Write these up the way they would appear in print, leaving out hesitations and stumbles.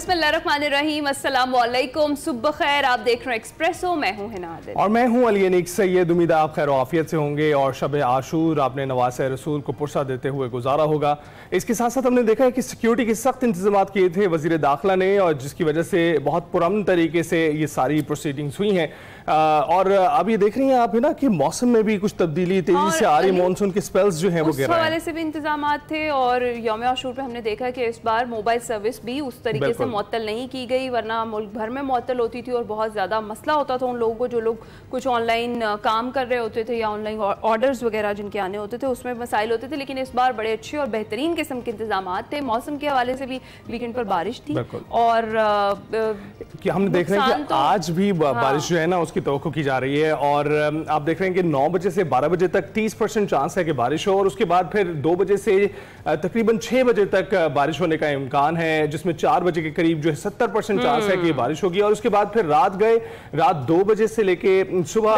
बिस्मिल्लाहिर्रहमानिर्रहीम, अस्सलाम वालेकुम, सुबह खैर। आप देख रहे हैं एक्सप्रेसो, मैं हूं हिना आदिल और मैं हूं अली अनीक सैयद। उम्मीद आप खैर आफियत से होंगे और शब आशूर आपने नवासे रसूल को पुरसा देते हुए गुजारा होगा। इसके साथ साथ हमने देखा है कि सिक्योरिटी के सख्त इंतजाम किए थे वजीर दाखिला ने, और जिसकी वजह से बहुत पुरअमन तरीके से ये सारी प्रोसीडिंग्स हुई हैं। और अब ये देख रही हैं आप है ना कि मौसम में भी कुछ तब्दीली तेजी से आ रही, मानसून के स्पेल्स जो हैं वो गिर रहे हैं। हवाले से भी इंतजाम थे और यौम आशूर पे हमने देखा कि इस बार मोबाइल सर्विस भी उस तरीके से मुअत्तल नहीं की गई, वरना मुल्क भर में मुअत्तल होती थी और बहुत ज़्यादा मसला होता था उन लोगों को जो लोग कुछ ऑनलाइन काम कर रहे होते थे या ऑनलाइन ऑर्डर्स वगैरह जिनके आने होते थे, उसमें मसाइल होते थे। लेकिन इस बार बड़े अच्छे और बेहतरीन किस्म के इंतजाम थे। मौसम के हवाले से भी वीकेंड पर बारिश थी और हम देख रहे हैं कि आज भी बारिश जो है ना उसकी तवक्को की जा रही है। और आप देख रहे हैं कि 9 बजे से 12 बजे तक 30% चांस है कि बारिश हो, और उसके बाद फिर 2 बजे से तकरीबन 6 बजे तक बारिश होने का इम्कान है, जिसमें 4 बजे के करीब जो है 70% चांस है कि बारिश होगी। और उसके बाद फिर रात 2 बजे से लेके सुबह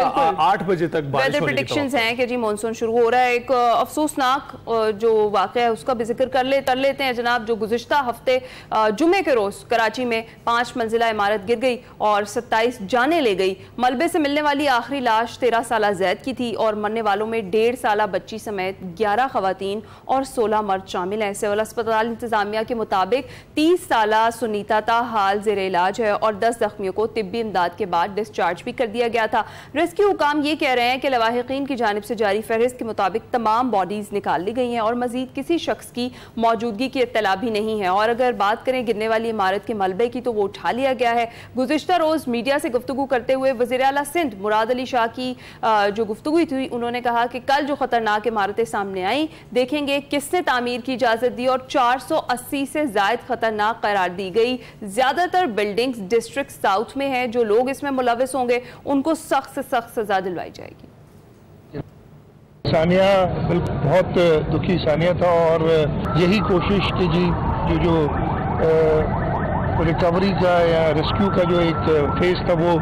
8 बजे तक बारिश होने की प्रेडिक्शंस हैं कि जी मानसून शुरू हो रहा है। एक अफसोसनाक जो वाक़या है उसका भी जिक्र कर लेते हैं जनाब। जो गुज़िश्ता हफ्ते जुमे के रोज कराची में 5 मंजिला इमारत गिर गई और 27 जाने ले गई। मलबे से मिलने वाली आखिरी लाश 13 साला जैद की थी और मरने वालों में 1.5 साला बच्ची समेत 11 खवातीन और 16 मर्द शामिल हैं। सिविल अस्पताल इंतजामिया के मुताबिक 30 साला सुनीता ताहाल जेर इलाज है और 10 जख्मियों को तिब्बी इमदाद के बाद डिस्चार्ज भी कर दिया गया था। रेस्क्यू हुकाम ये कह रहे हैं कि लवाहिकीन की जानिब से जारी फहरिस्त के मुताबिक तमाम बॉडीज निकाल ली गई हैं और मजीद किसी शख्स की मौजूदगी की इत्तला भी नहीं है। और अगर बात करें गिरने वाली इमारत के मलबे की, तो वो उठा लिया गया है। गुज़िश्ता रोज मीडिया से गुफ्तगू करते हुए वज़ीर आला सिंध मुराद अली शाह की जो गुफ्तगू थी, उन्होंने कहा कि कल जो खतरनाक इमारतें सामने आई, देखेंगे किसने तामीर की इजाजत दी और 480 से जायद खतरनाक करार दी गई। ज्यादातर बिल्डिंग्स डिस्ट्रिक्ट साउथ में है। जो लोग इसमें मुलविस होंगे उनको सख्त से सख्त सजा दिलवाई जाएगी। सानिया बिल्कुल बहुत दुखी सानिया था और यही कोशिश की जी जो रिकवरी का या रेस्क्यू का जो एक फेज था वो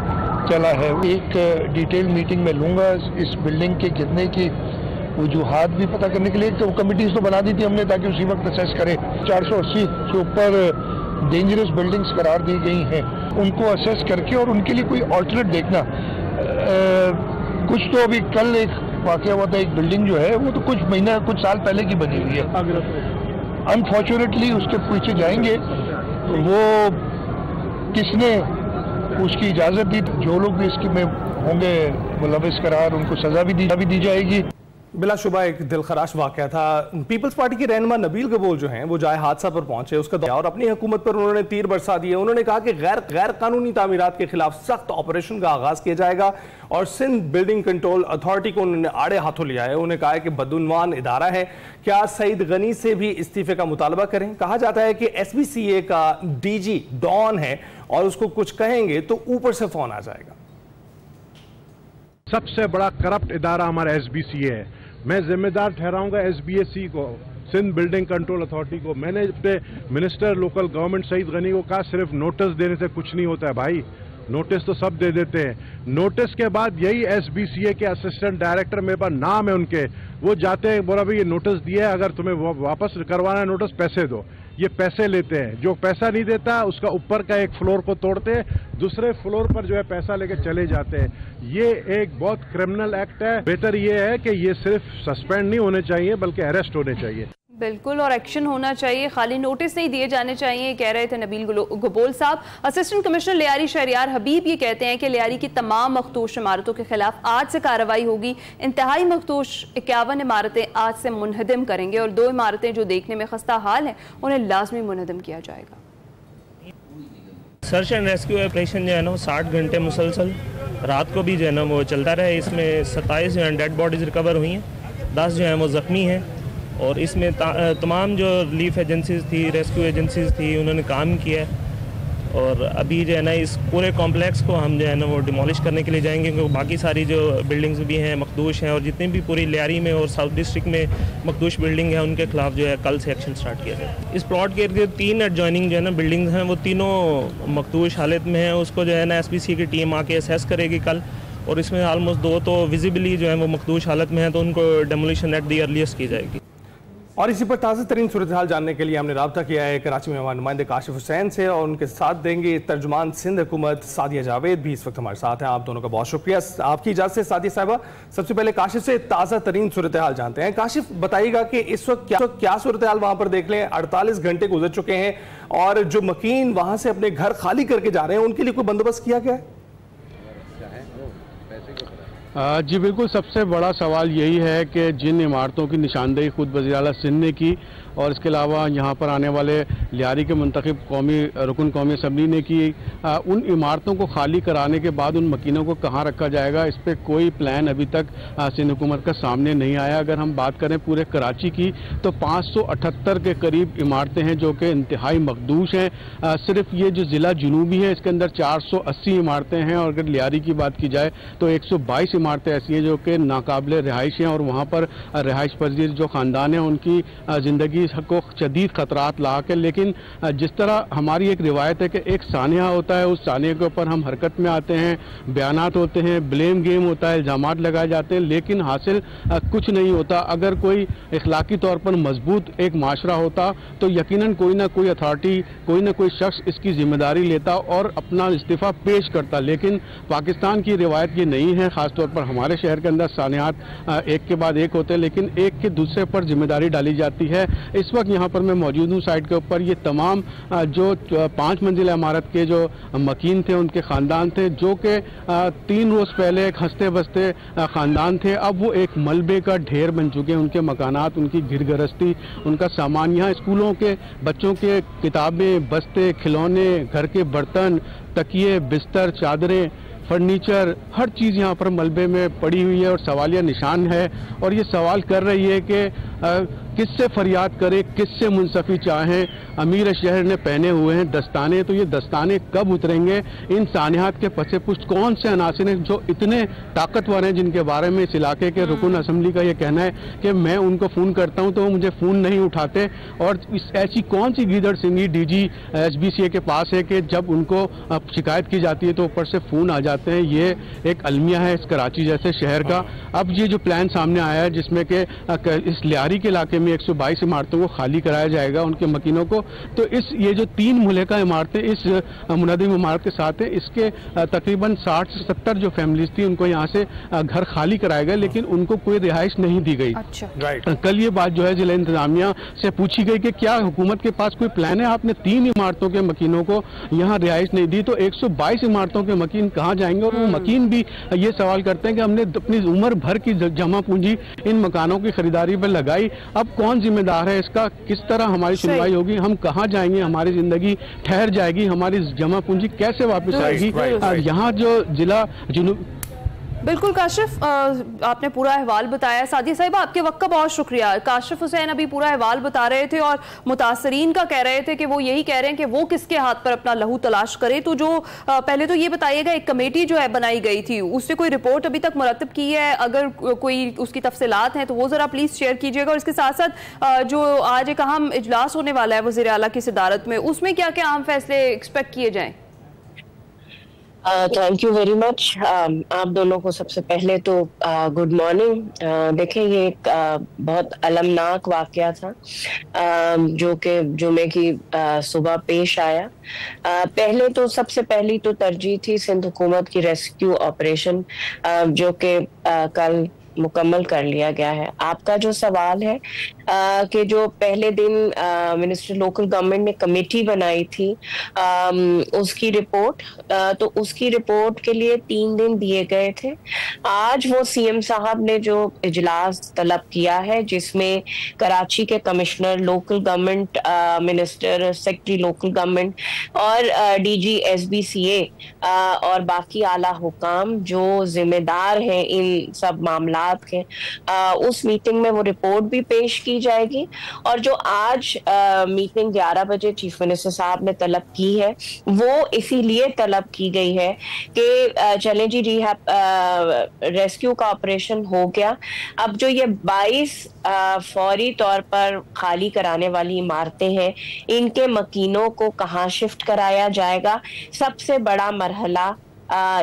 चला है। एक डिटेल मीटिंग में लूँगा इस बिल्डिंग के गिरने की वजूहात भी पता करने के लिए। तो कमिटीज तो बना दी थी हमने ताकि उसी वक्त असेस करें। 480 से ऊपर डेंजरस बिल्डिंग्स करार दी गई हैं, उनको असेस करके और उनके लिए कोई ऑल्टरनेट देखना। कुछ तो अभी कल एक वाक़या हुआ था, एक बिल्डिंग जो है वो तो कुछ साल पहले की बनी हुई है। अनफॉर्चुनेटली उसके पीछे जाएंगे वो किसने उसकी इजाज़त दी। जो लोग भी इसके में होंगे मुलविस करार, उनको सजा भी दी जाएगी। बिलाशुबा एक दिलखराश वाक़या था। पीपल्स पार्टी के रहनुमा नबील गबोल जो हैं वो जाए हादसा पर पहुंचे उसका और अपनी हुकूमत पर उन्होंने तीर बरसा दिए। उन्होंने कहा कि गैर कानूनी तामीरात के खिलाफ सख्त ऑपरेशन का आगाज किया जाएगा और सिंध बिल्डिंग कंट्रोल अथॉरिटी को उन्होंने आड़े हाथों लिया है। उन्होंने कहा है कि बदउनवान इदारा है, क्या सईद गनी से भी इस्तीफे का मुतालबा करें। कहा जाता है कि SBCA का DG डॉन है और उसको कुछ कहेंगे तो ऊपर से फोन आ जाएगा। सबसे बड़ा करप्ट इदारा हमारा SBCA है। मैं जिम्मेदार ठहराऊंगा SBSC को, सिंध बिल्डिंग कंट्रोल अथॉरिटी को। मैंने अपने minister local government Saeed Ghani को कहा सिर्फ नोटिस देने से कुछ नहीं होता है भाई, नोटिस तो सब दे देते हैं। नोटिस के बाद यही SBCA के असिस्टेंट डायरेक्टर, मेरे पास नाम है उनके, वो जाते हैं बोला भाई ये नोटिस दिया है, अगर तुम्हें वापस करवाना है नोटिस पैसे दो। ये पैसे लेते हैं, जो पैसा नहीं देता उसका ऊपर का एक फ्लोर को तोड़ते हैं, दूसरे फ्लोर पर जो है पैसा लेके चले जाते हैं। ये एक बहुत क्रिमिनल एक्ट है। बेहतर ये है कि ये सिर्फ सस्पेंड नहीं होने चाहिए बल्कि अरेस्ट होने चाहिए। बिल्कुल, और एक्शन होना चाहिए, खाली नोटिस नहीं दिए जाने चाहिए, कह रहे थे नबील गबोल साहब। असिस्टेंट कमिश्नर लियारी शहरियार हबीब ये कहते हैं कि लियारी की तमाम मखदूश इमारतों के खिलाफ आज से कार्रवाई होगी। इंतहाई मखदूश 51 इमारतें आज से मुनहदम करेंगे और 2 इमारतें जो देखने में खस्ता हाल हैं उन्हें लाजमी मुनहदम किया जाएगा। सर्च एंड रेस्क्यू ऑपरेशन जो है ना 60 घंटे मुसलसल रात को भी जो है ना वो चलता रहा है। इसमें 27 जो है डेड बॉडीज रिकवर हुई हैं, 10 जो हैं वो ज़ख्मी हैं और इसमें तमाम जो रिलीफ एजेंसीज़ थी, रेस्क्यू एजेंसीज़ थी, उन्होंने काम किया है। और अभी जो है ना इस पूरे कॉम्प्लेक्स को हम जो है ना वो डिमोलिश करने के लिए जाएंगे, क्योंकि बाकी सारी जो बिल्डिंग्स भी हैं मखदूश हैं और जितनी भी पूरी लियारी में और साउथ डिस्ट्रिक्ट में मखदूश बिल्डिंग है उनके खिलाफ जो है कल से एक्शन स्टार्ट किया जाए। इस प्लॉट के इर्द 3 एडजॉइनिंग जो है ना बिल्डिंग्स हैं वो तीनों मखदूश हालत में हैं। उसको जो है ना SBC की टीम आके असेस करेगी कल, और इसमें ऑलमोस्ट 2 तो विजिबली जो है वो मखदूश हालत में है, तो उनको डेमोलिशन एट द अर्लीस्ट की जाएगी। और इसी पर ताज़ा तरीन सूरत हाल जानने के लिए हमने राब्ता किया है कराची में हमारे नुमाइंदे काशिफ हुसैन से, और उनके साथ देंगे तर्जुमान सिंध हुकूमत सादिया जावेद भी इस वक्त हमारे साथ हैं। आप दोनों का बहुत शुक्रिया। आपकी इजाज़त से सादिया साहिबा, सबसे पहले काशिफ से ताज़ा तरीन सूरत हाल जानते हैं। काशिफ, बताइएगा कि इस वक्त क्या सूरत हाल वहाँ पर देख लें। 48 घंटे गुजर चुके हैं और जो मकीन वहाँ से अपने घर खाली करके जा रहे हैं उनके लिए कोई बंदोबस्त किया गया है? जी बिल्कुल, सबसे बड़ा सवाल यही है कि जिन इमारतों की निशानदेही खुद वज़ीर आला सिंध ने की और इसके अलावा यहाँ पर आने वाले लियारी के मुंतखब रुकन कौमी असम्बली ने की, उन इमारतों को खाली कराने के बाद उन मकीनों को कहाँ रखा जाएगा, इस पर कोई प्लान अभी तक सिंध हुकूमत का सामने नहीं आया। अगर हम बात करें पूरे कराची की तो 578 के करीब इमारतें हैं जो कि इंतहाई मखदूश हैं। सिर्फ ये जो ज़िला जुनूबी है इसके अंदर 480 इमारतें हैं, और अगर लियारी की बात की जाए तो 122 इमारतें ऐसी हैं जो कि नाकाबिले रिहाइश हैं, और वहाँ पर रिहाइश पजीर जो ख़ानदान हैं उनकी ज़िंदगी को शदीद खतरात ला के। लेकिन जिस तरह हमारी एक रिवायत है कि एक सानिया होता है, उस सानिया के ऊपर हम हरकत में आते हैं, बयानात होते हैं, ब्लेम गेम होता है, इल्ज़ामात लगाए जाते हैं, लेकिन हासिल कुछ नहीं होता। अगर कोई इखलाकी तौर पर मजबूत एक माशरा होता तो यकीनन कोई ना कोई अथॉरिटी, कोई ना कोई शख्स इसकी जिम्मेदारी लेता और अपना इस्तीफ़ा पेश करता। लेकिन पाकिस्तान की रिवायत ये नहीं है, ख़ासतौर पर हमारे शहर के अंदर सानियात एक के बाद एक होते हैं, लेकिन एक के दूसरे पर जिम्मेदारी डाली जाती है। इस वक्त यहाँ पर मैं मौजूद हूँ साइट के ऊपर। ये तमाम जो 5 मंजिला इमारत के जो मकीन थे उनके ख़ानदान थे, जो कि 3 रोज़ पहले एक हंसते बसते ख़ानदान थे, अब वो एक मलबे का ढेर बन चुके हैं। उनके मकानात, उनकी गिरगरस्ती, उनका सामान, यहाँ स्कूलों के बच्चों के किताबें, बस्ते, खिलौने, घर के बर्तन, तकिए, बिस्तर, चादरें, फर्नीचर, हर चीज़ यहाँ पर मलबे में पड़ी हुई है और सवालिया निशान है। और ये सवाल कर रही है कि किससे फरियाद करे, किससे मुंसफी चाहें। अमीर शहर ने पहने हुए हैं दस्ताने, तो ये दस्ताने कब उतरेंगे? इन सानियात के पसे पुष्ट कौन से अनासिर हैं जो इतने ताकतवर हैं, जिनके बारे में इस इलाके के रुकन असम्बली का ये कहना है कि मैं उनको फ़ोन करता हूँ तो वो मुझे फ़ोन नहीं उठाते। और ऐसी कौन सी गीदड़ सिंगी DG SBCA के पास है कि जब उनको शिकायत की जाती है तो ऊपर से फ़ोन आ जाते हैं? ये एक अलमिया है इस कराची जैसे शहर का। अब ये जो प्लान सामने आया है जिसमें कि इस लियारी के इलाके में 122 इमारतों को खाली कराया जाएगा, उनके मकीनों को, तो ये जो 3 मुहल्का इमारतें इस मुनदिम इमारत के साथ है, इसके तकरीबन 60 से 70 जो फैमिलीज थी उनको यहाँ से घर खाली कराया गया, लेकिन उनको कोई रिहाइश नहीं दी गई। अच्छा। कल ये बात जो है जिला इंतजामिया से पूछी गई कि क्या हुकूमत के पास कोई प्लान है, आपने 3 इमारतों के मकीनों को यहाँ रिहाइश नहीं दी, तो 122 इमारतों के मकीन कहाँ जाएंगे? और वो मकीन भी ये सवाल करते हैं कि हमने अपनी उम्र भर की जमा पूंजी इन मकानों की खरीदारी पर लगाई, अब कौन जिम्मेदार है इसका? किस तरह हमारी सुनवाई होगी? हम कहाँ जाएंगे? हमारी जिंदगी ठहर जाएगी? हमारी जमा पूंजी कैसे वापस आएगी? यहाँ जो जिला जुनूब। बिल्कुल काशिफ, आपने पूरा अहवाल बताया। सादिया साहिबा, आपके वक्त का बहुत शुक्रिया। काशिफ हुसैन अभी पूरा अहवाल बता रहे थे और मुतासरीन का कह रहे थे कि वो यही कह रहे हैं कि वो किसके हाथ पर अपना लहू तलाश करे। तो जो पहले तो ये बताइएगा, एक कमेटी जो है बनाई गई थी, उससे कोई रिपोर्ट अभी तक मुरतब की है? अगर कोई उसकी तफसीलात हैं तो वो ज़रा प्लीज़ शेयर कीजिएगा। और इसके साथ साथ जो आज एक अहम इजलास होने वाला है वज़ीर आला की सदारत में, उसमें क्या क्या अहम फैसले एक्सपेक्ट किए जाएँ? Thank you very much. आप दोनों को सबसे पहले तो गुड मॉर्निंग। देखें, ये एक बहुत अलमनाक वाकया था जो कि जुमे की सुबह पेश आया। पहले तो सबसे पहली तो तरजीह थी सिंध हुकूमत की रेस्क्यू ऑपरेशन जो कि कल मुकम्मल कर लिया गया है। आपका जो सवाल है कि जो पहले दिन मिनिस्टर लोकल गवर्नमेंट ने कमेटी बनाई थी उसकी रिपोर्ट, तो उसकी रिपोर्ट के लिए 3 दिन दिए गए थे। आज वो CM साहब ने जो इजलास तलब किया है जिसमें कराची के commissioner local government, minister secretary local government और DG SBCA और बाकी आला हुकाम जो जिम्मेदार हैं इन सब मामलात के, उस मीटिंग में वो रिपोर्ट भी पेश की जाएगी। और जो आज मीटिंग 11 बजे चीफ मिनिस्टर साहब ने तलब की है, वो इसीलिए तलब की गई है कि चलें जी, रेस्क्यू का ऑपरेशन हो गया, अब जो ये 22 फौरी तौर पर खाली कराने वाली इमारतें हैं, इनके मकीनों को कहाँ शिफ्ट कराया जाएगा। सबसे बड़ा मरहला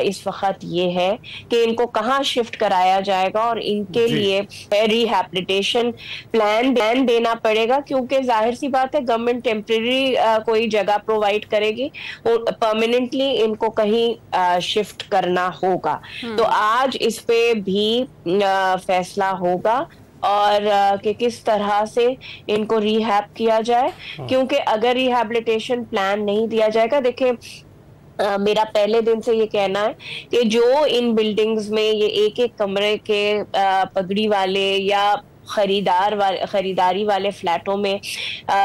इस वक्त ये है कि इनको कहाँ शिफ्ट कराया जाएगा और इनके लिए रिहैबिलिटेशन प्लान देना पड़ेगा, क्योंकि जाहिर सी बात है गवर्नमेंट टेम्परेरी कोई जगह प्रोवाइड करेगी और परमानेंटली इनको कहीं शिफ्ट करना होगा। तो आज इस पे भी फैसला होगा और कि किस तरह से इनको रिहैब किया जाए, क्योंकि अगर रिहैबिलिटेशन प्लान नहीं दिया जाएगा, देखिए मेरा पहले दिन से ये कहना है कि जो इन बिल्डिंग्स में ये एक एक कमरे के पगड़ी वाले या खरीदारी वाले फ्लैटों में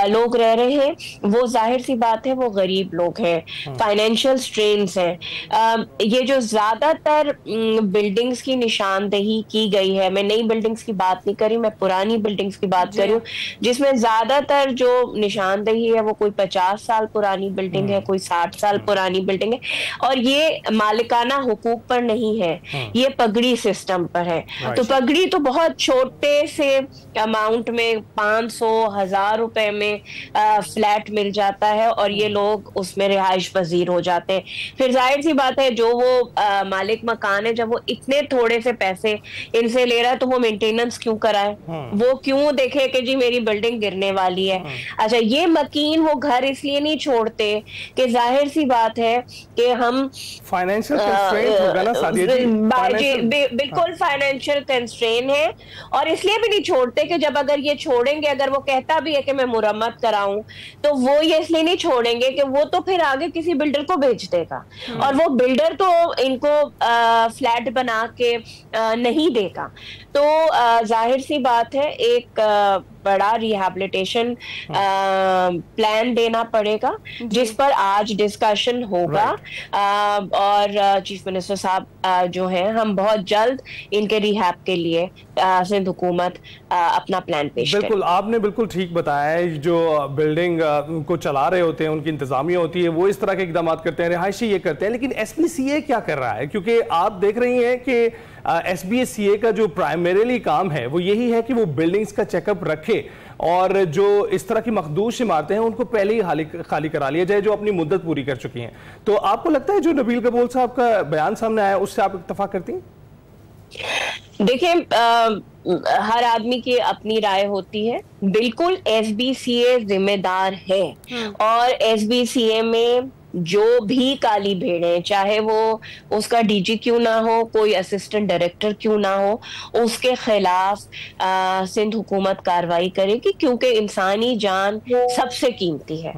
लोग रह रहे हैं, वो जाहिर सी बात है वो गरीब लोग हैं, फाइनेंशियल स्ट्रेन्स हैं। ये जो ज्यादातर बिल्डिंग्स की निशानदेही की गई है, मैं नई बिल्डिंग्स की बात नहीं करी, मैं पुरानी बिल्डिंग्स की बात कर रही हूँ, जिसमें ज्यादातर जो निशानदेही है वो कोई 50 साल पुरानी बिल्डिंग है, कोई 60 साल पुरानी बिल्डिंग है, और ये मालिकाना हुकूक पर नहीं है, ये पगड़ी सिस्टम पर है। तो पगड़ी तो बहुत छोटे से अमाउंट में 500,000 रुपए में फ्लैट मिल जाता है और ये लोग उसमें रिहाइश पजीर हो जाते हैं। फिर जाहिर सी बात है जो वो मालिक मकान है, जब वो इतने थोड़े से पैसे इनसे ले रहा है तो वो मेंटेनेंस क्यों कराए, वो क्यों देखे कि जी मेरी बिल्डिंग गिरने वाली है। अच्छा, ये मकीन वो घर इसलिए नहीं छोड़ते कि जाहिर सी बात है कि हम फाइनेंशियल कंस्ट्रेंट होगा ना सादिया जी, बिल्कुल फाइनेंशियल कंस्ट्रेंट है, और इसलिए भी नहीं छोड़ते कि जब अगर ये छोड़ेंगे, अगर वो कहता भी है कि मैं मुरम्मत कराऊं, तो वो ये इसलिए नहीं छोड़ेंगे कि वो तो फिर आगे किसी बिल्डर को बेच देगा, और वो बिल्डर तो इनको फ्लैट बना के नहीं देगा। तो जाहिर सी बात है एक बड़ा रिहैबिलिटेशन प्लान देना पड़ेगा, जिस पर आज डिस्कशन होगा, और चीफ मिनिस्टर साहब जो हैं, हम बहुत जल्द इनके रिहैब के लिए सिंध हुकूमत अपना प्लान पेश करें। बिल्कुल, आपने बिल्कुल ठीक बताया है। जो बिल्डिंग को चला रहे होते हैं, उनकी इंतजामिया होती है, वो इस तरह के इकदाम करते हैं, रिहायशी ये करते हैं, लेकिन SBCA क्या कर रहा है? क्योंकि आप देख रही हैं कि SBCA का जो प्राइमरीली काम है वो यही है कि वो बिल्डिंग्स का चेकअप रखे और जो इस तरह की मखदूश इमारतें हैं उनको पहले ही खाली करा लिया जाए, जो अपनी मुद्दत पूरी कर चुकी हैं। तो आपको लगता है जो नबील कबूल साहब का बयान सामने आया उससे आप इत्तफाक करती हैं? देखिए, हर आदमी की अपनी राय होती है। बिल्कुल SBCA जिम्मेदार है, और SBCA में जो भी काली भेड़े, चाहे वो उसका DG क्यों ना हो, कोई असिस्टेंट डायरेक्टर क्यों ना हो, उसके खिलाफ सिंध हुकूमत कार्रवाई करेगी, क्योंकि इंसानी जान सबसे कीमती है।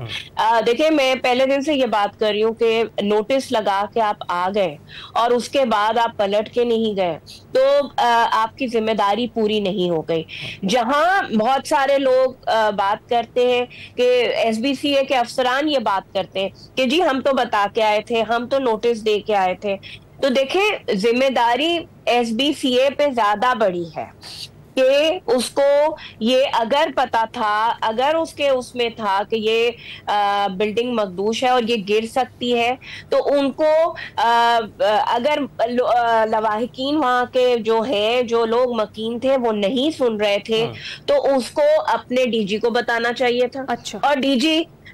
देखिए, मैं पहले दिन से ये बात कर रही हूँ कि नोटिस लगा के आप आ गए और उसके बाद आप पलट के नहीं गए, तो आपकी जिम्मेदारी पूरी नहीं हो गई। जहां बहुत सारे लोग बात करते हैं कि SBCA के अफसरान ये बात करते हैं कि जी हम तो बता के आए थे, हम तो नोटिस दे के आए थे, तो देखें जिम्मेदारी SBCA पे ज्यादा बड़ी है कि उसको ये अगर पता था, अगर उसके उसमें था कि ये बिल्डिंग मखदूश है और ये गिर सकती है, तो उनको अगर लवाहिकीन वहाँ के जो हैं, जो लोग मकीन थे, वो नहीं सुन रहे थे, तो उसको अपने DG को बताना चाहिए था। अच्छा। और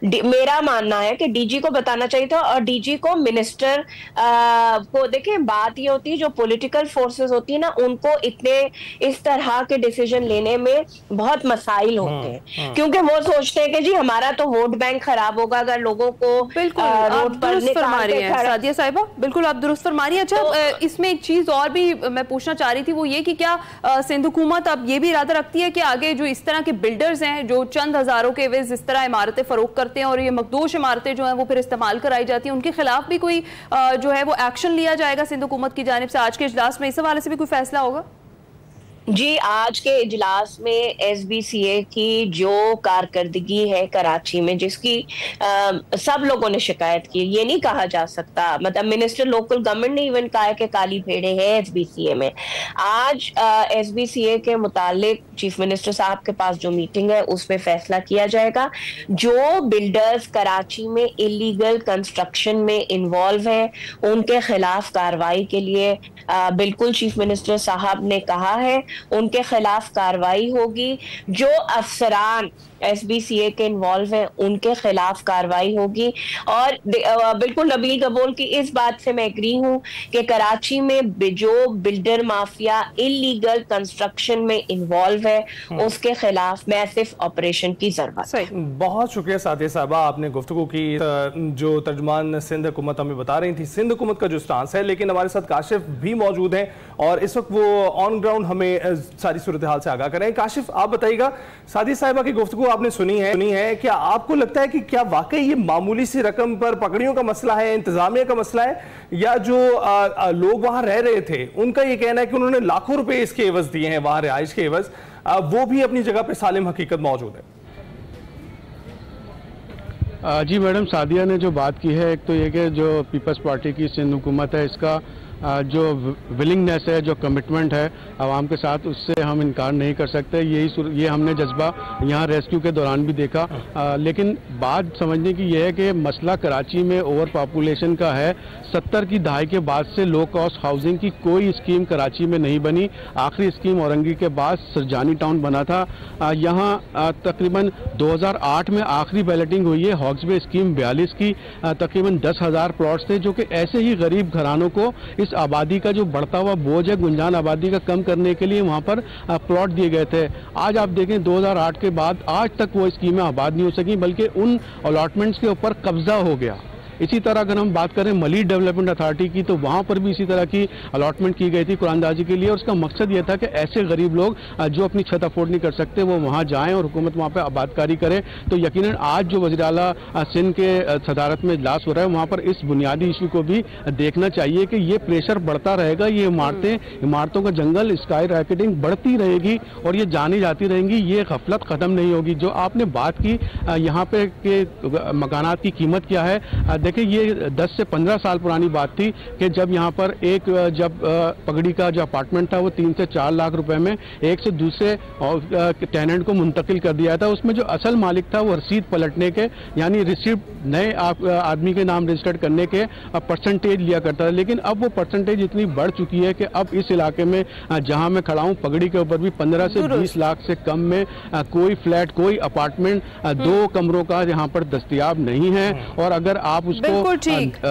मेरा मानना है कि DG को बताना चाहिए था, और DG को मिनिस्टर को, देखें बात ये होती है जो पॉलिटिकल फोर्सेस होती है ना, उनको इतने इस तरह के डिसीजन लेने में बहुत मसाइल होते हैं, क्योंकि वो सोचते हैं कि जी हमारा तो वोट बैंक खराब होगा अगर लोगों को रोड पर फरमा रही हैं सादिया साहिबा, बिल्कुल आप दुरुस्त फरमा रही हैं। अच्छा, तो, इसमें एक चीज और भी मैं पूछना चाह रही थी, वो ये कि क्या सिंध हुकूमत अब ये भी इरादा रखती है कि आगे जो इस तरह के बिल्डर्स हैं जो चंद हजारों के एवज इस तरह इमारतें फरोख्त करते हैं और ये मखदूश इमारतें जो हैं वो फिर इस्तेमाल कराई जाती हैं, उनके खिलाफ भी कोई जो है वो एक्शन लिया जाएगा सिंध हुकूमत की जानिब से? आज के इजलास में इस हवाले से भी कोई फैसला होगा? जी, आज के इजलास में SBCA की जो कारकर्दगी है कराची में, जिसकी सब लोगों ने शिकायत की, ये नहीं कहा जा सकता, मतलब मिनिस्टर लोकल गवर्नमेंट ने इवन कहा है कि काली भेड़े हैं SBCA में। आज SBCA के मुतालिक चीफ मिनिस्टर साहब के पास जो मीटिंग है उसमें फैसला किया जाएगा। जो बिल्डर्स कराची में इलीगल कंस्ट्रक्शन में इन्वॉल्व हैं उनके खिलाफ कार्रवाई के लिए बिल्कुल चीफ मिनिस्टर साहब ने कहा है, उनके खिलाफ कार्रवाई होगी। जो अफसरान SBCA के इन्वॉल्व हैं उनके खिलाफ कार्रवाई होगी। और बिल्कुल नबील गबोल की इस बात से मैं एग्री हूं कि कराची में जो बिल्डर माफिया इलीगल कंस्ट्रक्शन में इन्वॉल्व है उसके खिलाफ मैसिव ऑपरेशन की जरूरत है। बहुत शुक्रिया सादिया साहबा, आपने गुफ्तगू की। जो तर्जुमान सिंध हुकूमत हमें बता रही थी सिंध हुकूमत का जो स्टांस है, लेकिन हमारे साथ काशिफ भी मौजूद हैं और इस वक्त वो ऑन ग्राउंड हमें सारी सूरत हाल से आगाह करें। काशिफ, आप बताइएगा, सादिया साहिबा की गुफ्तगू आपने सुनी है, क्या आपको लगता है कि क्या वाकई ये मामूली सी रकम पर पकड़ियों का मसला है, इंतजामिया का मसला है, या जो लोग वहां रह रहे थे उनका ये कहना है कि उन्होंने लाखों रुपए इसके एवज दिए हैं, वहां रिहाइश के एवज, वो भी अपनी जगह पे सालिम हकीकत मौजूद है? जी मैडम, सादिया ने जो बात की है, एक तो ये कि जो पीपल्स पार्टी की सिंध हुकूमत है इसका जो विलिंगनेस है, जो कमिटमेंट है आवाम के साथ, उससे हम इनकार नहीं कर सकते। ये हमने जज्बा यहाँ रेस्क्यू के दौरान भी देखा। लेकिन बात समझने की यह है कि मसला कराची में ओवर पॉपुलेशन का है। 70 की दहाई के बाद से लो कॉस्ट हाउसिंग की कोई स्कीम कराची में नहीं बनी। आखिरी स्कीम औरंगी के बाद सरजानी टाउन बना था। यहाँ तकरीबन 2008 में आखिरी बैलेटिंग हुई है हॉक्सबे स्कीम 42 की, तकरीबन 10,000 प्लॉट्स थे जो कि ऐसे ही गरीब घरानों को इस आबादी का जो बढ़ता हुआ बोझ है गुंजान आबादी का कम करने के लिए वहां पर प्लॉट दिए गए थे। आज आप देखें 2008 के बाद आज तक वो स्कीमें आबाद नहीं हो सकी, बल्कि उन अलॉटमेंट्स के ऊपर कब्जा हो गया। इसी तरह अगर हम बात करें मलीर डेवलपमेंट अथॉरिटी की, तो वहां पर भी इसी तरह की अलॉटमेंट की गई थी कुरानदाजी के लिए, और उसका मकसद यह था कि ऐसे गरीब लोग जो अपनी छत अफोर्ड नहीं कर सकते वो वहां जाएं और हुकूमत वहां पर आबादकारी करे। तो यकीनन आज जो वज़ीर आला सिंध के सदारत में इजलास हो रहा है वहां पर इस बुनियादी इशू को भी देखना चाहिए कि ये प्रेशर बढ़ता रहेगा, ये इमारतों का जंगल स्काई रॉकेटिंग बढ़ती रहेगी और ये जानी जाती रहेंगी, ये गफलत खत्म नहीं होगी। जो आपने बात की यहाँ पे के मकानात की कीमत क्या है, देखिए ये 10 से 15 साल पुरानी बात थी कि जब यहाँ पर जब पगड़ी का जो अपार्टमेंट था वो 3 से 4 लाख रुपए में एक से दूसरे टेनेंट को मुंतकिल कर दिया था। उसमें जो असल मालिक था वो रसीद पलटने के, यानी रिसिप्ट नए आदमी के नाम रजिस्टर्ड करने के परसेंटेज लिया करता था। लेकिन अब वो परसेंटेज इतनी बढ़ चुकी है कि अब इस इलाके में जहां मैं खड़ा हूं पगड़ी के ऊपर भी 15 से 20 लाख से कम में कोई फ्लैट, कोई अपार्टमेंट 2 कमरों का यहाँ पर दस्तयाब नहीं है। और अगर आप उसको